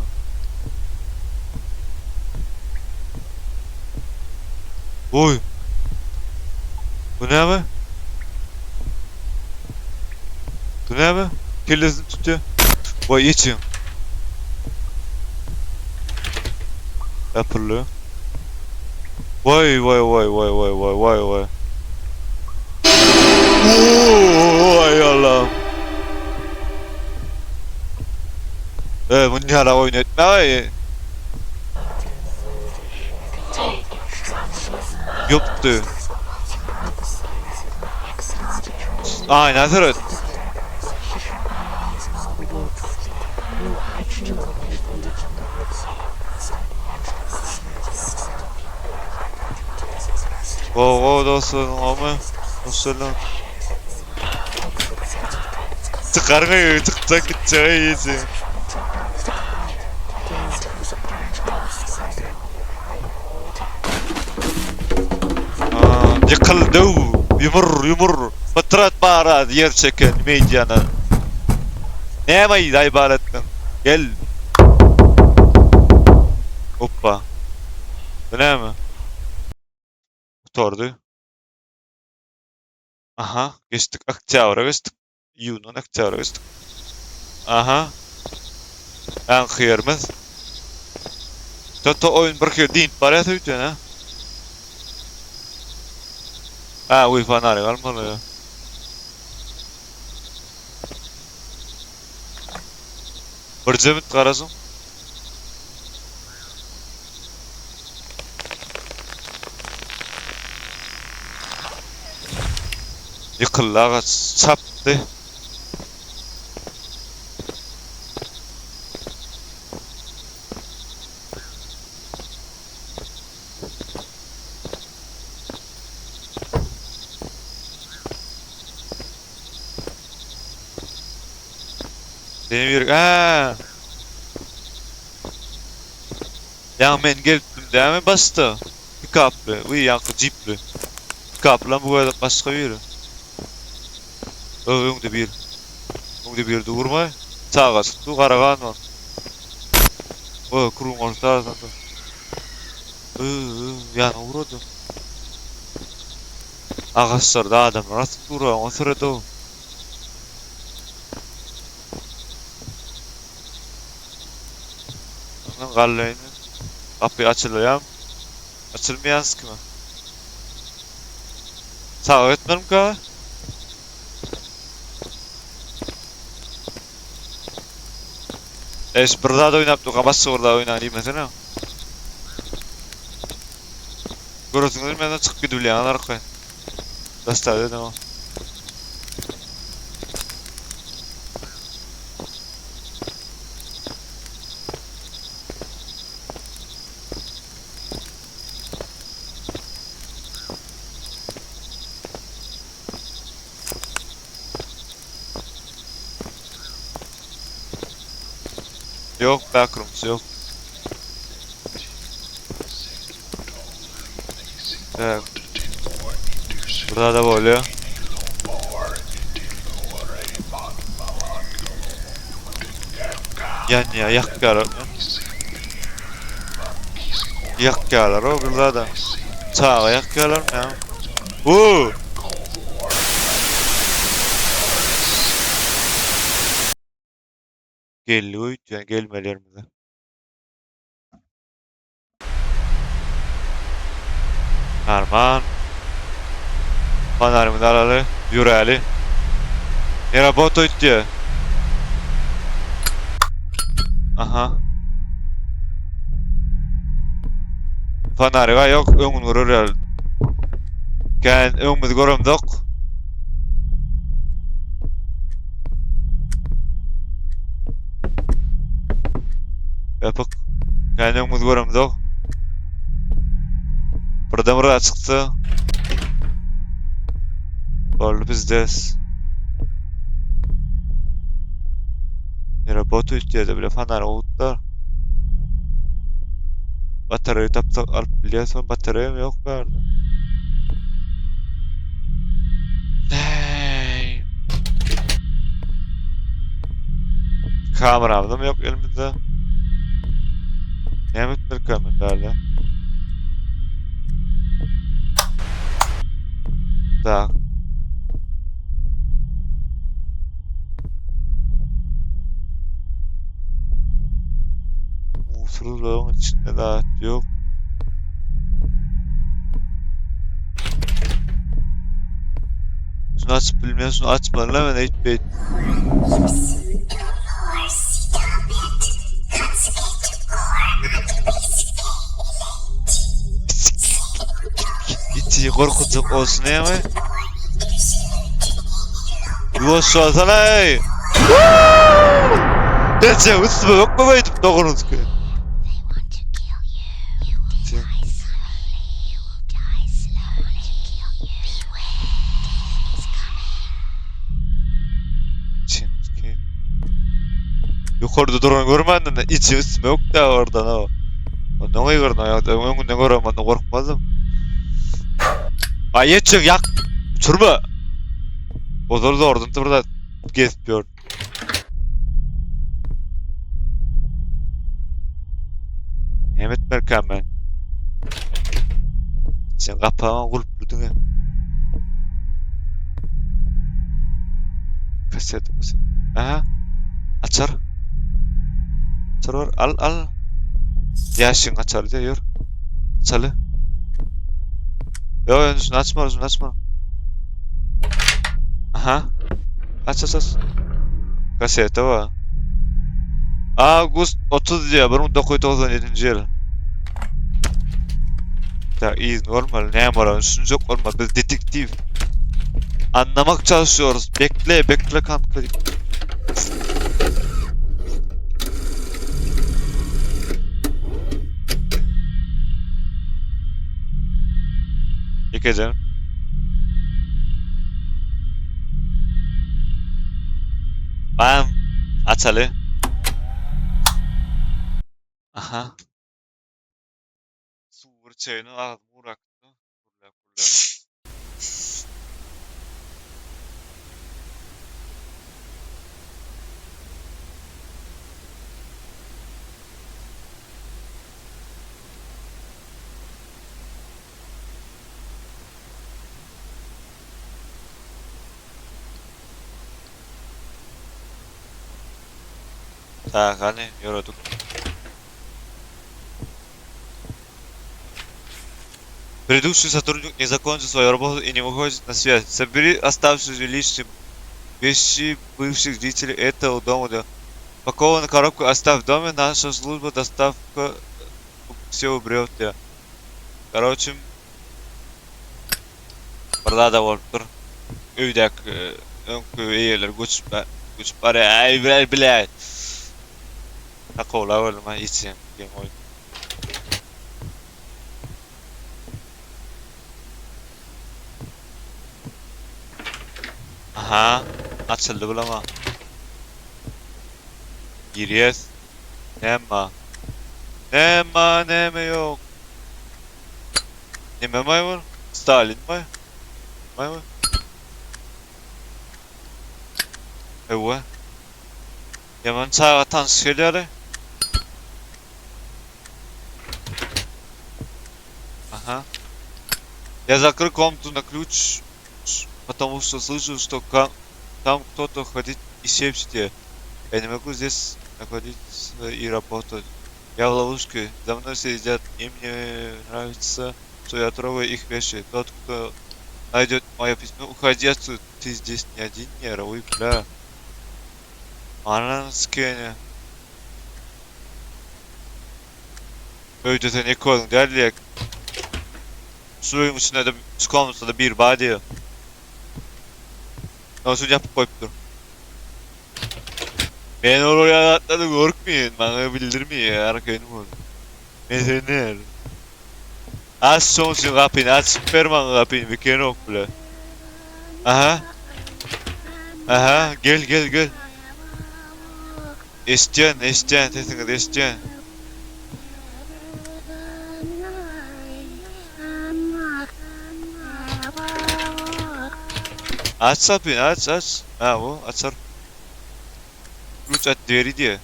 [SPEAKER 1] Oy. Bu ne abi? Bu ne be? Kellesini tutuyor. Vay geçiyor. Yapılıyor. Vay vay vay vay vay vay vay vay. Oo, vay Allah'ım. Bunu hala oyun etme vay. Yoktu. Aynen evet. Oo dostum ama dostum. Çıkarıyor çıkacak gidecek iyisin. Yıkıldı. Yumur. Batrat bağıra yer çeken medyana. Ne yamayız ibaretten. Gel. Hoppa. Bu ne mi? Tordu. Aha. Geçtik Akçavar'a geçtik. Yunan Akçavar'a geçtik. Aha. En kıyırmız. Toto oyun bırakıyor değil. Bari tüyden ha. Ha uy fanari kalmalı ya. Bir cemit karasın. Yıkıldı ağaç. Çaptı. Demir. Ha. Ya men geldim değil mi bastı? Pikaplı. Uy yankı cipli. Pikapla bu kadar başka biri. Öňde bir. Öňde bir durma. Sağa çıktı garagan var. O kurun ortasında. Yani vurdu. Ağaçlarda adam rast duruyor. O sırada o. Gallayını. Kapıyı açılıyor. Açılmayan sıkma. Sağa etmedim ka. Birda da oynaptı. Kabası orada oynayayım mesela. Görüyorsunuz benden çıkıp gidiyor yani arkaya. Dasta dedim o. Yok backrooms yok. Evet. Burada da böyle. Yani ya yakkarlar. Yakkarlar o burada da. Sağa yakkarlar mı ya? Uuu. Geliyor yani gelmelerimize. Arman. Fanarımı da alalı. Yüreğli. Nere boto itti. Aha. Fanarı var yok. Öňün görür. Gel öňümüz göremdik. Yapık. Gel öňümüz göremdik. Burada mıra çıktı. Oldu bizdes. Nere botu itti bile fanarı uğutlar. Bataryayı tapsak alıp biliyorsun bataryam yok vardı. Ney? Kameram da mı yok elimizde? Ne mittir kamerayla? Tak. Fırılağın içinde daha yok. Şunu açıp bilmiyorsun, açma lan ben hiç bey. İçi korkutup olsun ya mı? Yuvaş şu alsana ey! Nece üstüme yok mu beydim dokunuz ki? Çinski. Yukarıda duran görmedin de içi üstüme yok da oradan o. Ne gördün ya? Önünden göremem, korkmadım. Ay yetçin yak! Uçurma! Bozuldu da oradan burada gezmiyor. Mehmet Berkan ben. Sen kapağıma kulüplüdün ya. Kaset. Aha. Açar. Açar var. Al. Yaşın açar diyor. Açalı. Yo önüsünü açma. Aha. Aç. Kasete var. Ağustos 30 diyor. 1997 yıl. Ya iyi normal. Ne var? Üstünüz yok olmaz. Biz detektif. Anlamak çalışıyoruz. Bekle kanka. Yıkacağım. Bam. Açalı. Aha. Su çayını ağzıma bıraktı. Kula. Так, hani yorulduk. Предыдущий сотрудник не закончил свою работу и не выходит на связь. Собери оставшиеся личные вещи бывших жителей этого дома. Упакованную коробку оставь в доме. Наша служба доставка все уберет. Короче, burada da vardır. Öydeki önkü eğilir güç var ya ay bile. Takola oğlum ha içeyim. Oyun. Aha. Açıldı bulama. Giriyoruz. Neme yok. Neme var? Stalin var? Var? Evet. Yaman sağa tanışıyorlar. Ага. Я закрыл комнату на ключ, потому что слышу, что там кто-то ходит и шепчет. Я не могу здесь находиться и работать. Я в ловушке. За мной следят, и мне нравится, что я трогаю их вещи. Тот, кто найдет мое письмо, уходи отсюда. Ты здесь не один, не ровый, бля. Ananı Öyle ne koydun derdi ya. Suyun içinde de su kalmışsa da bir bade ya. Nasıl yapıp koyup dur. Ben oraya atladım korkmayın. Bana bildirmeyin ya. Arkayını vur. Mezener. Aç sonsun kapını. Aç Superman kapını. Bir kere ok bile. Aha. Gel. İsteyen. Sesini de isteyen. Aç kapıyı aç. Ha o açar. Ключ от двери где?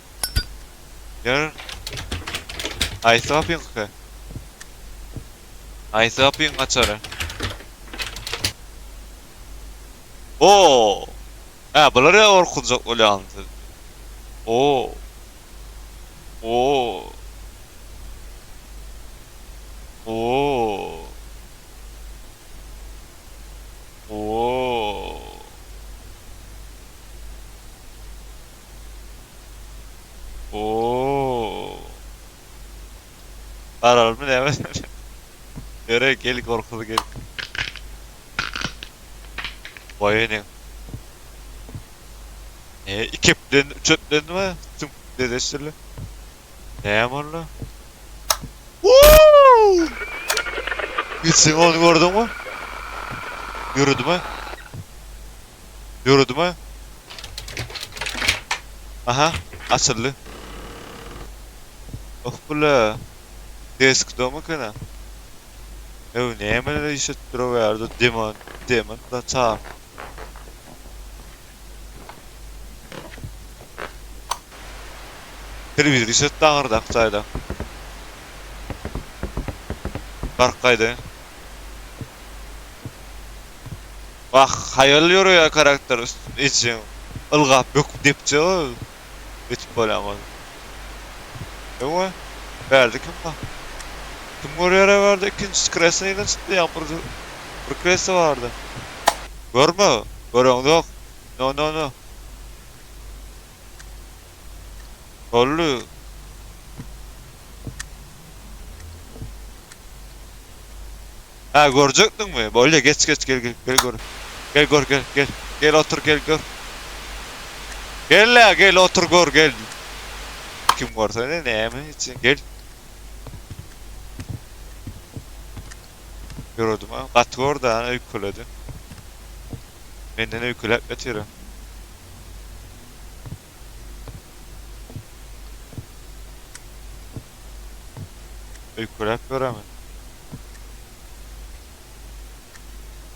[SPEAKER 1] Gel. Aysa kapıyı kaka. Aysa kapıyı açar. Oo. Ha bunları ya orkunacak öyle anladı. Oo. Oo. Oo. Oo. Arar mı demez. Nereye gel korkulu gel. Vay ne? İkeplendi, çöplendi mi? Tüm dedesiyle. Ne yamarla? Woo! Gitsin onu gördün mü? Yürüdü mü? Yürüdü mü? Aha, açıldı. Of bula. Deskto mu kana? Ev ne hemen de işe verdi. Demon da çağır. Televizor işe dağırdak çayda. Barkaydı. Bak hayal ya karakter için. Ilgap yok depçe o. Hiç bolamaz. Ama verdik ama. Kim oraya verdi? İkinci kresine yine çıktı ya. Bir kresi vardı. Görme. Görüyorsun yok. No. Ollu. Ha görecektin mi? Böyle geç gel gör. Gel gör gel. Gel otur gör. Gel la gel otur gel. Kim varsa ne mi için gel. Gördüm ha. Katı orada ha yükledi. Benden yüklet getiriyor. Yüklet göremem.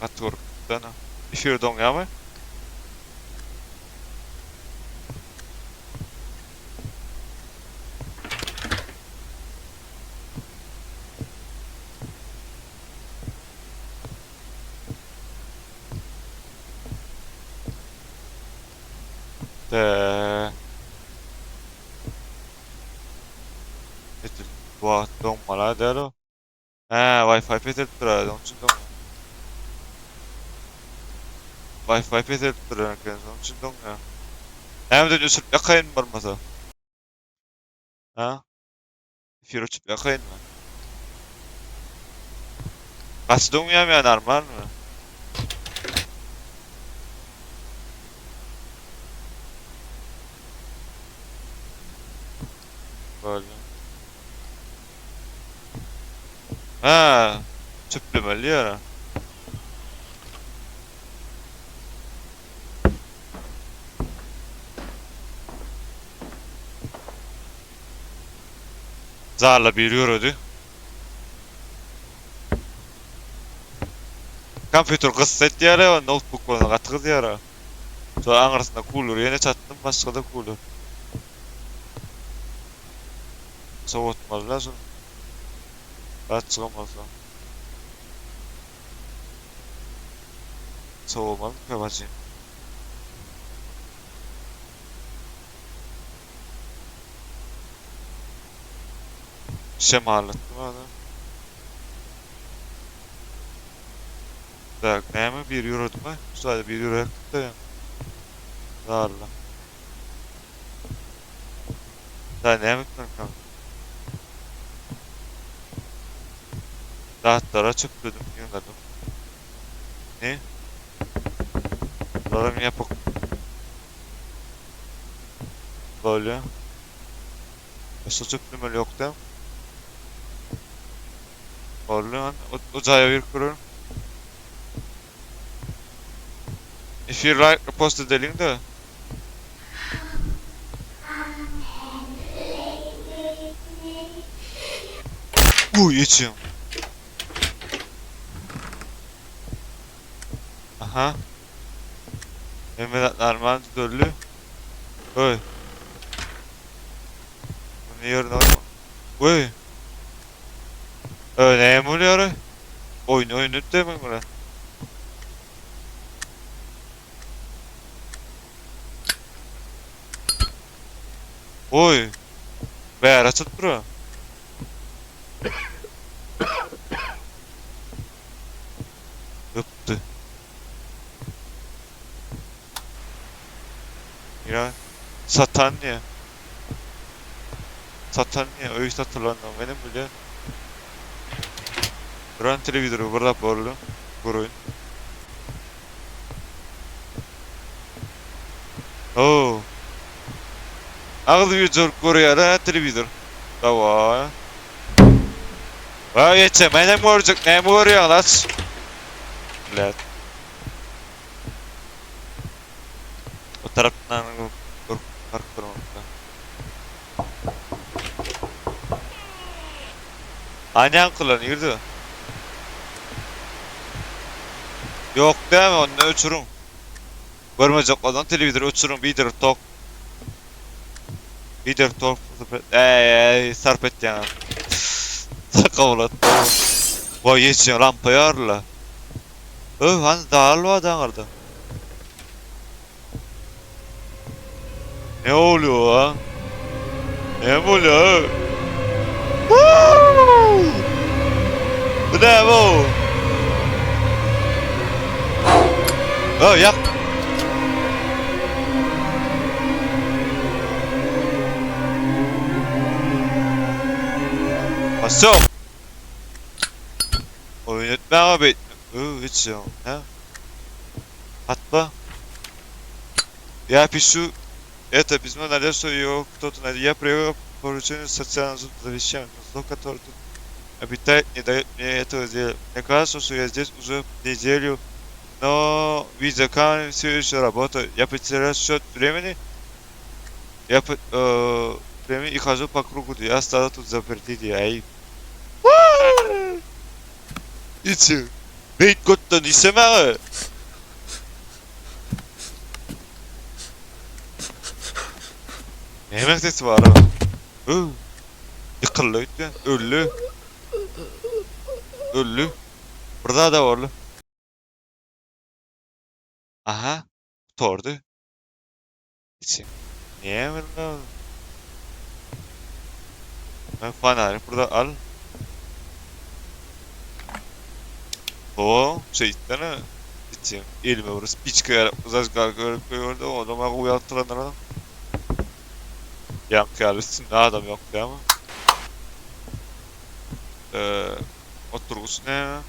[SPEAKER 1] Katı orada. İşir don ya mı? De. Etil. Bu don mala dero. Ha Wi-Fi petet durardı. Onun için don. Wi-Fi petet durardı. Onun için don ya. Hem de üsüp yakayın var masa. Ha? Fir uçup yakayın mı? Kaç don ya mı normal mı? Böyle. Ha, tüplümeli ya. Zarla bir yürüdü. Kompüter kısset yara, notebook bana katkı yara. Sonra anarasında cooler, yine çattım başka da cooler. Soğutmalı lazım. Rahat çıkamaz lan. Soğumalı mı bacım? Hallettim hadi. Tak, ne mi? Bir euro değil mi? Sadece bir euro yaktık da ya. Zarla. Daha ne mi kanka? Dağıtlara çöpledim, yönledim. Ne? Larım yapık. Böyle. Başka çöplümeli yok da. Böyle lan. Ocağa bir kurur. If you like, post the link da. Içim. Aha. Mehmet Arman döllü. Oy. Bunu yerine oyma. Oy. Ne oluyor? Oyunu demek mi lan? Oy. Be açıp duru. Ya Satanya. Satanya öyle satılan benim bile. Duran televizörü burada borlu. Burun. Oo. Ağzı bir zor koruyor ha televizör. Tamam. Vay geçe benim görecek ne mi görüyorsun lan? Lan. O taraftan korkup durmakta. Anyan kullanıyordu. Yok değil mi? Onu uçurum. Görmeyecek olan televizörü uçurum. Bidir tok. Bidir tok. Sarp et yani. Sakavlat. Vay geçiyor lampayı arla. Hani dağıl var orada. Ne oluyor ha? Ne oluyor? Woo! Bu ne bu? Yak. Basıyor. Oyun etme abi. Hiç yok. Ha? Hatta. Я пишу это письмо на адресу ее кто-то найдет. Я привел поручение социального завещания, но который тут обитает, не дает мне этого сделать. Мне кажется, что я здесь уже неделю, но видеокамера все еще работает. Я потерял счет времени. Времени и хожу по кругу. Я стал тут запретить. Иди. Бейт готтан istemem. Ne yemek sesi var ha? Yıkıldı gitti. Öldü. Öldü. Burada da var. Aha. Tordu. İçin. Niye burada? Ben fanarı burada al. O şeytanı. İçin. Elime burası. Piç kıyar. Uzak koyuyordu. O zaman uyantıranlar adam. Yankı üstünde adam yoktu ama. Oturgusu ne ya?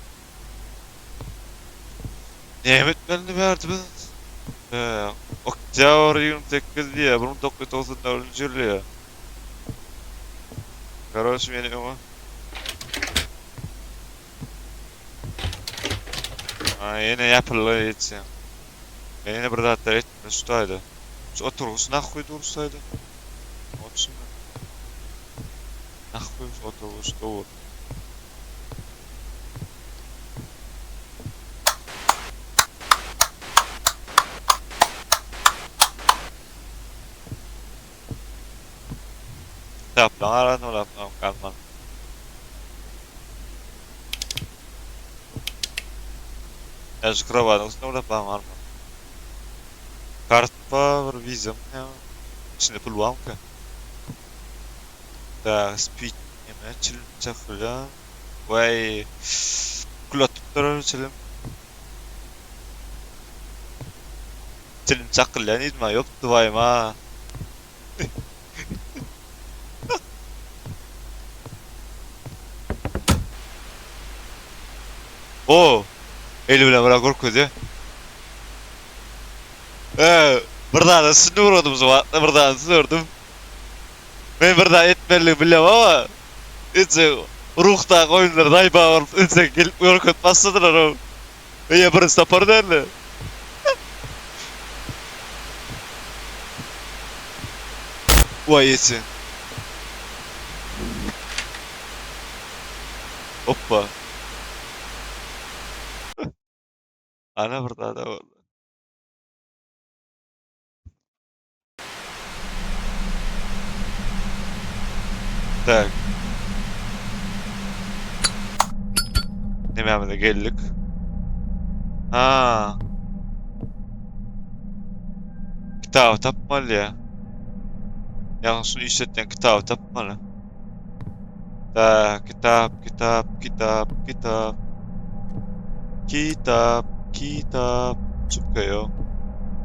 [SPEAKER 1] Nimet beni verdi ben. Oktyabr 28 diye. 1994 yılı ya. Короче, beni ama. Yine yapılıyor hiç ya. Beni de burada hatta etme şutaydı. Şu oturgusu nahkuy dursaydı. Otursun ben. Nahkuy oturgusu doğru. Laplan aradım laplan kalman. Я же кровать, ну laplan var mı? Kart var, vizem ya. İçinde pul var mı? Da speed yeme, çilim çakıla. Vay. Kulatıp durar çilim. Çilim çakıla neydi yoktu vay ma. Oo. Eli bilen bırak korkuyordu. Buradan sını vurdum zaten. Buradan sını vurdum. Ben buradan etmeli bilmem ama hiç ruhta oyunlar dayba olup insan gelip korkutmazsadılar o. Ya bir sapar derler. Vay yesin. Hoppa. Ana burada da var. Tak. Nimemine geldik. Ha. Kitap tapmalı ya. Yanlışını işleten kitap tapmalı. Tak, kitap. Kitap. Sumka yok.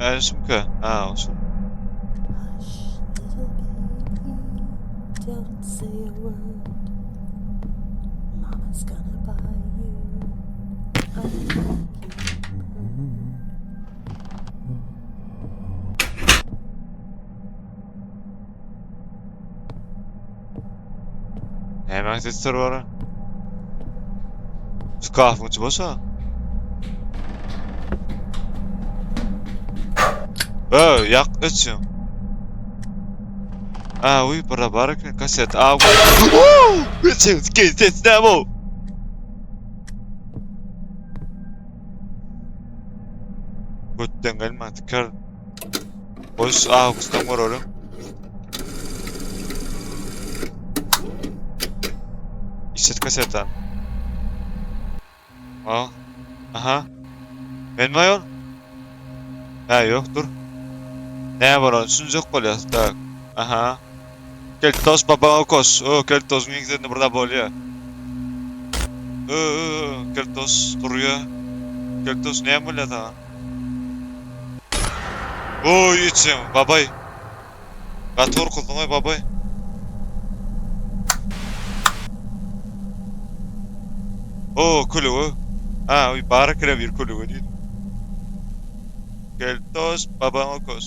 [SPEAKER 1] Yani sumka. Ha olsun.
[SPEAKER 3] say a word. Mama's gonna buy you a Yankee.
[SPEAKER 1] Hemen sesleri var ha. Şu kahveci boşa. Yak açıyorum. Uy, para baraka kaset. Geçin, ses ne bu? Götten gelme, tıkar. Boş, kustan var oğlum. İşlet kasetten. Aha. Ben mayon. Yok dur. Ne var onun? Suncuk oluyor. Tak. Aha. Keltoş babama koş. Keltoş'un yüzünde burada boğuluyor. Keltoş duruyor. Keltoş ne yapıyor tamam? İçim babay. Kator kıldın oy babay. Kulu. Uy barakla bir kulu değil. Keltoş babama koş.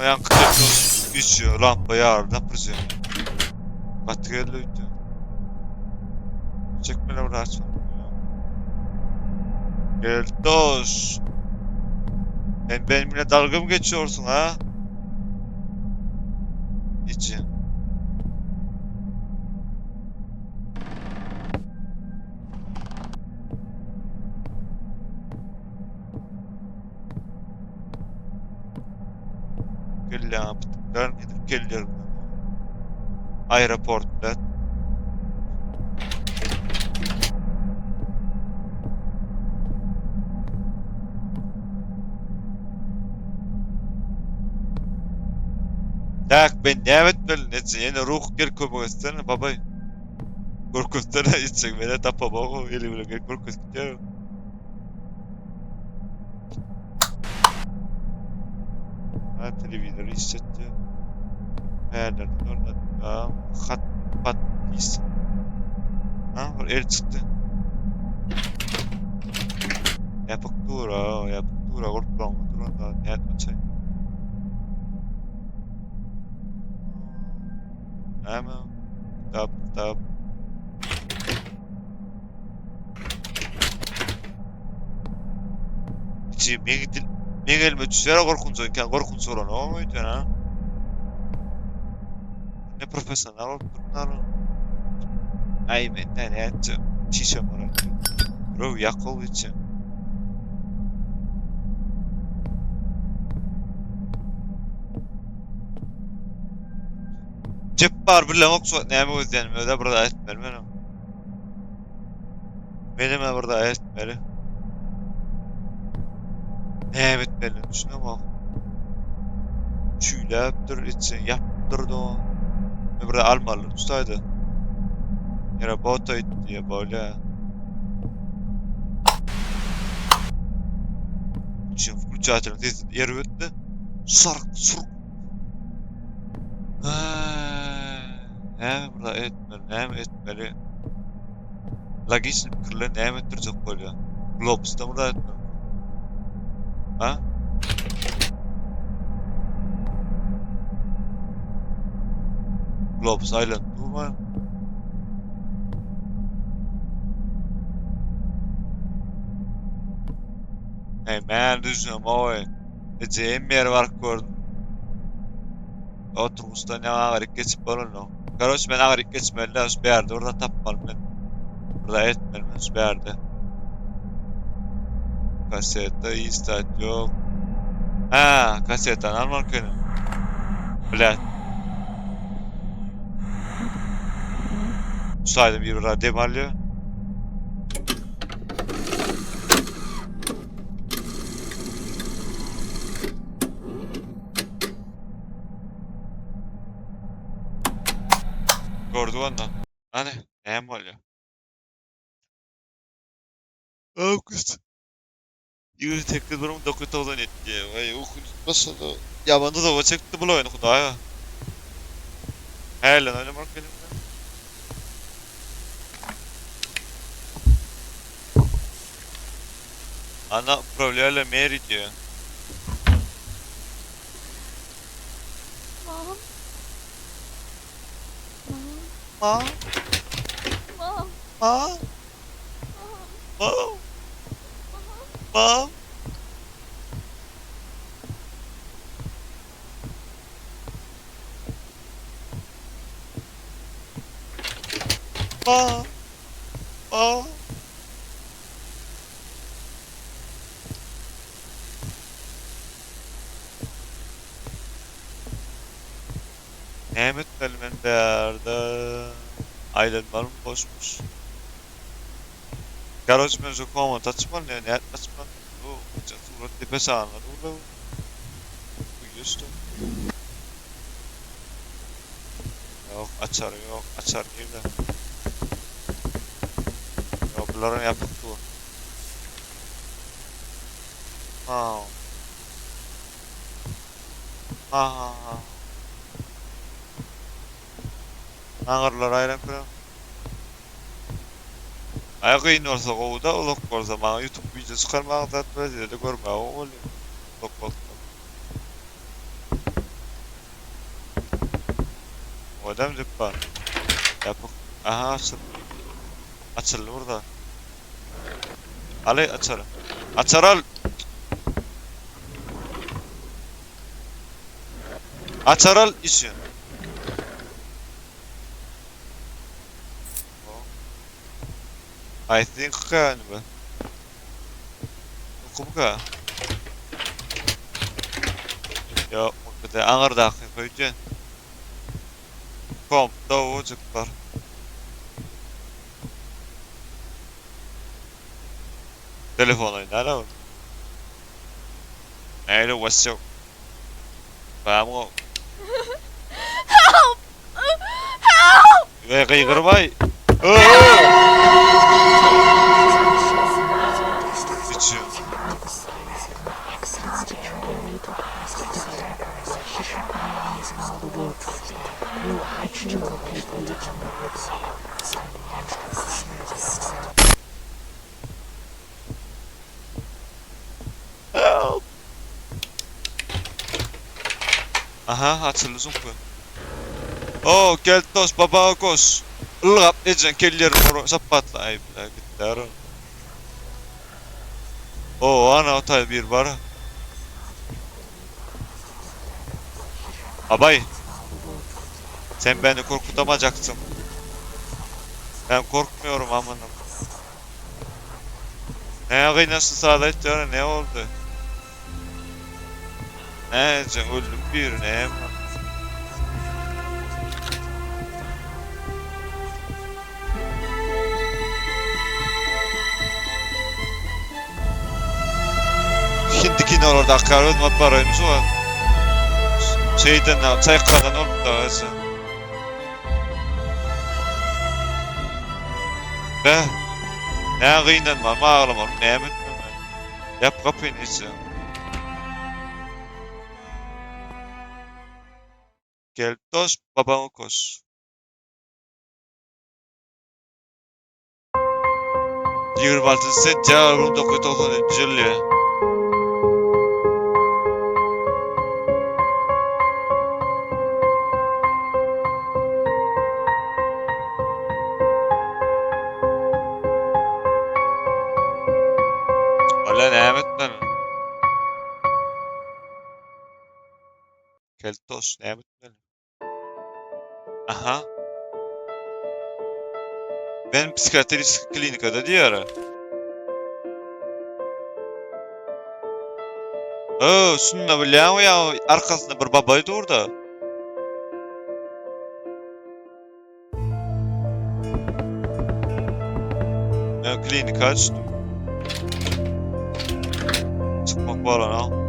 [SPEAKER 1] Yankı Keltoş içiyor lambayı ağrına pırcıyor. Katıgırlı ütü. Çekmeler burada açma. Keltoş. Sen benimle dalga mı geçiyorsun ha? İçi. Gel gidip geliyorum. Aeroport'ta. Tak ben devet böyle nece yine ruh gel korkusana babay. Korkusana içecek beni tapa baba eli böyle gel korkus gidiyor. Televizörü hissetti. Hayallerden orada pat his. Var el çıktı. Yapık dura korktuğum duranda ne yapacak? Ama tap. İçi Miguel müthişlere korkunç olan o muydu ha? Ne profesyonel bunlar. Ay ben ne yapacağım? Çişem var. Bro yakıl için. Cep var bir lavuk su ne mi özlenim öyle burada etmeli benim. Benim burada etmeli. Ne etmeli düşünüyorum ama. Şöyle yaptır için yaptırdı o. Burada almalı tutaydı. Yine bota it diye böyle. Şimdi full tezi yer öttü. Sark. Ne burada etmeli. Lagis kırılan ne ettirecek böyle. Globus'ta burada etmeli. Ha? Globus Island bu mu? Ben düşünüyorum oy. Eceğim bir yer var gördüm. Oturmuşta ne ağrık geçip balonu. Karoç ben ağrık geçmeli bir yerde orada tapmalım ben. Burada etmelim bir yerde. Kasette iyi stat yok. Kasetten almak benim. Bilet. Saydım bir radyo malıyor. Gördü ondan. Hani? Ne malıyor? Kız. 28.997. Vay okul tutmasa yabanda da çekti bu oyunu Xudaya. He lan oynamak elimde. Ana problemle Mary diyor.
[SPEAKER 3] Mom. Mom.
[SPEAKER 1] Ma,
[SPEAKER 3] Mom.
[SPEAKER 1] ma,
[SPEAKER 3] Mom.
[SPEAKER 1] ma,
[SPEAKER 3] Mom.
[SPEAKER 1] ma. Ma, ma. Mehmet Belmender'de Aylanlarım boşmuş. Garaj mevzu koma taçman ne taçman o çatı tepe sağlar orada bu yüzdü. Yok açar girdi. Yok bunların yapıktı bu. Ha. Ha. Ağırlar ayran kıram. Ayakıyın olsa kovuda uluk bolsa bana YouTube video çıkarmağı tatmaz dedi görme o oluyor. Uluk bolsa. O adam zıppar. Yapık. Aha açıldı. Açıldı burada. Ali açar. Açar al. Açar al işin. I think kan ba? Hukum ka? Ya, magkata angar da akin kayo dyan. Kom, daw o zıppar. Telefon oynar ama. Aylo what's yok. Vamo.
[SPEAKER 3] Help! Help!
[SPEAKER 1] Ve kaygırmay. Geçiyor. Help. Aha hatırlıyorsun ku. Oh gel tos baba kos. Ilgap edeceksin kellerin oru sapatla ay bila gitler. Oh ana otay bir var. Abay. Sen beni korkutamayacaksın. Ben korkmuyorum amanım. Ne nasıl sağlayıp ne oldu? Ne edeceksin öldüm bir ne yapayım? Şimdiki orada akarın var parayımız var. Şeyden çaykadan olup da varsa. Be. Ne kıyınlanma ama ağlamam. Ne emin yap kapıyı neyse. Gel dost babamı koş. 26 sentyabr 1993 yılı. Valla ne emetmen. Gel dost ne emetmen. Aha. Ben psikiyatrist klinikada diyor. Oo, şunu biliyor musun ya? Arkasında bir babaydı orada. Ben klinik açtım. Çıkmak var lan ha.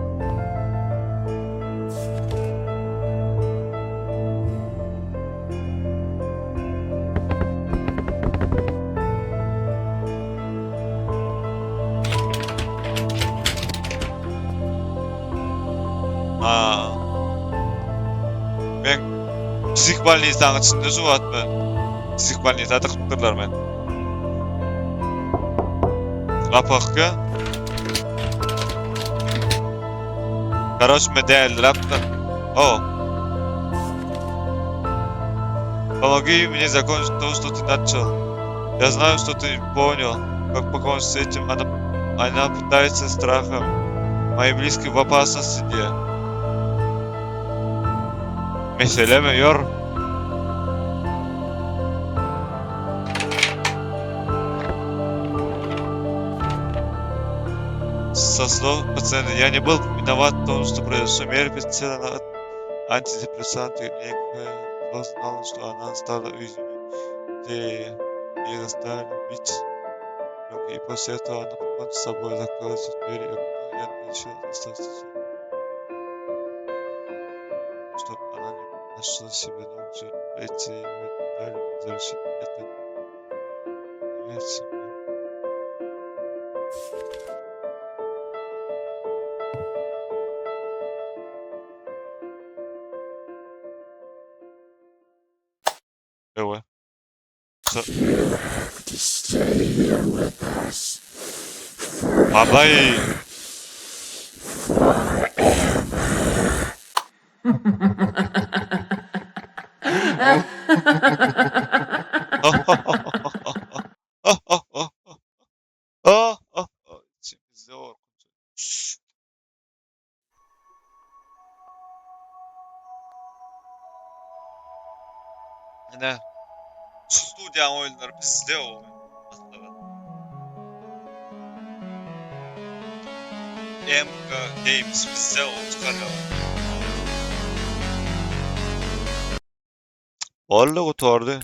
[SPEAKER 1] Ha. Ben psik balniýany içinde suwatman. Psik balniýada tıkıpdyrlar men. Gapakka. Короче, мы дээлdir aptan. О. Помоги мне закончить то, что ты начал. Я знаю, что ты понял, как покончить с этим. Она пытается страхом. Мои близкие в опасности. Mesele mi yor? Со слов пациента, я не был виноват в том, что произошло. Мера пациента на антидепрессанты. Мне знала, что она стала уязвимой, где ее заставили бить. И после этого она покончила с собой, закрылась в двери, и я начал остаться. Чтобы она не нашла себе новых эти медали завершить это. Иметь семью. Давай.
[SPEAKER 2] You have to stay here with us
[SPEAKER 1] Бабай! İçimizde korkunç. Yine Stüdyan oyunları bizde o oyun. Aslında. MK Games bizde o çıkarıyor. Vallahi kurtardı.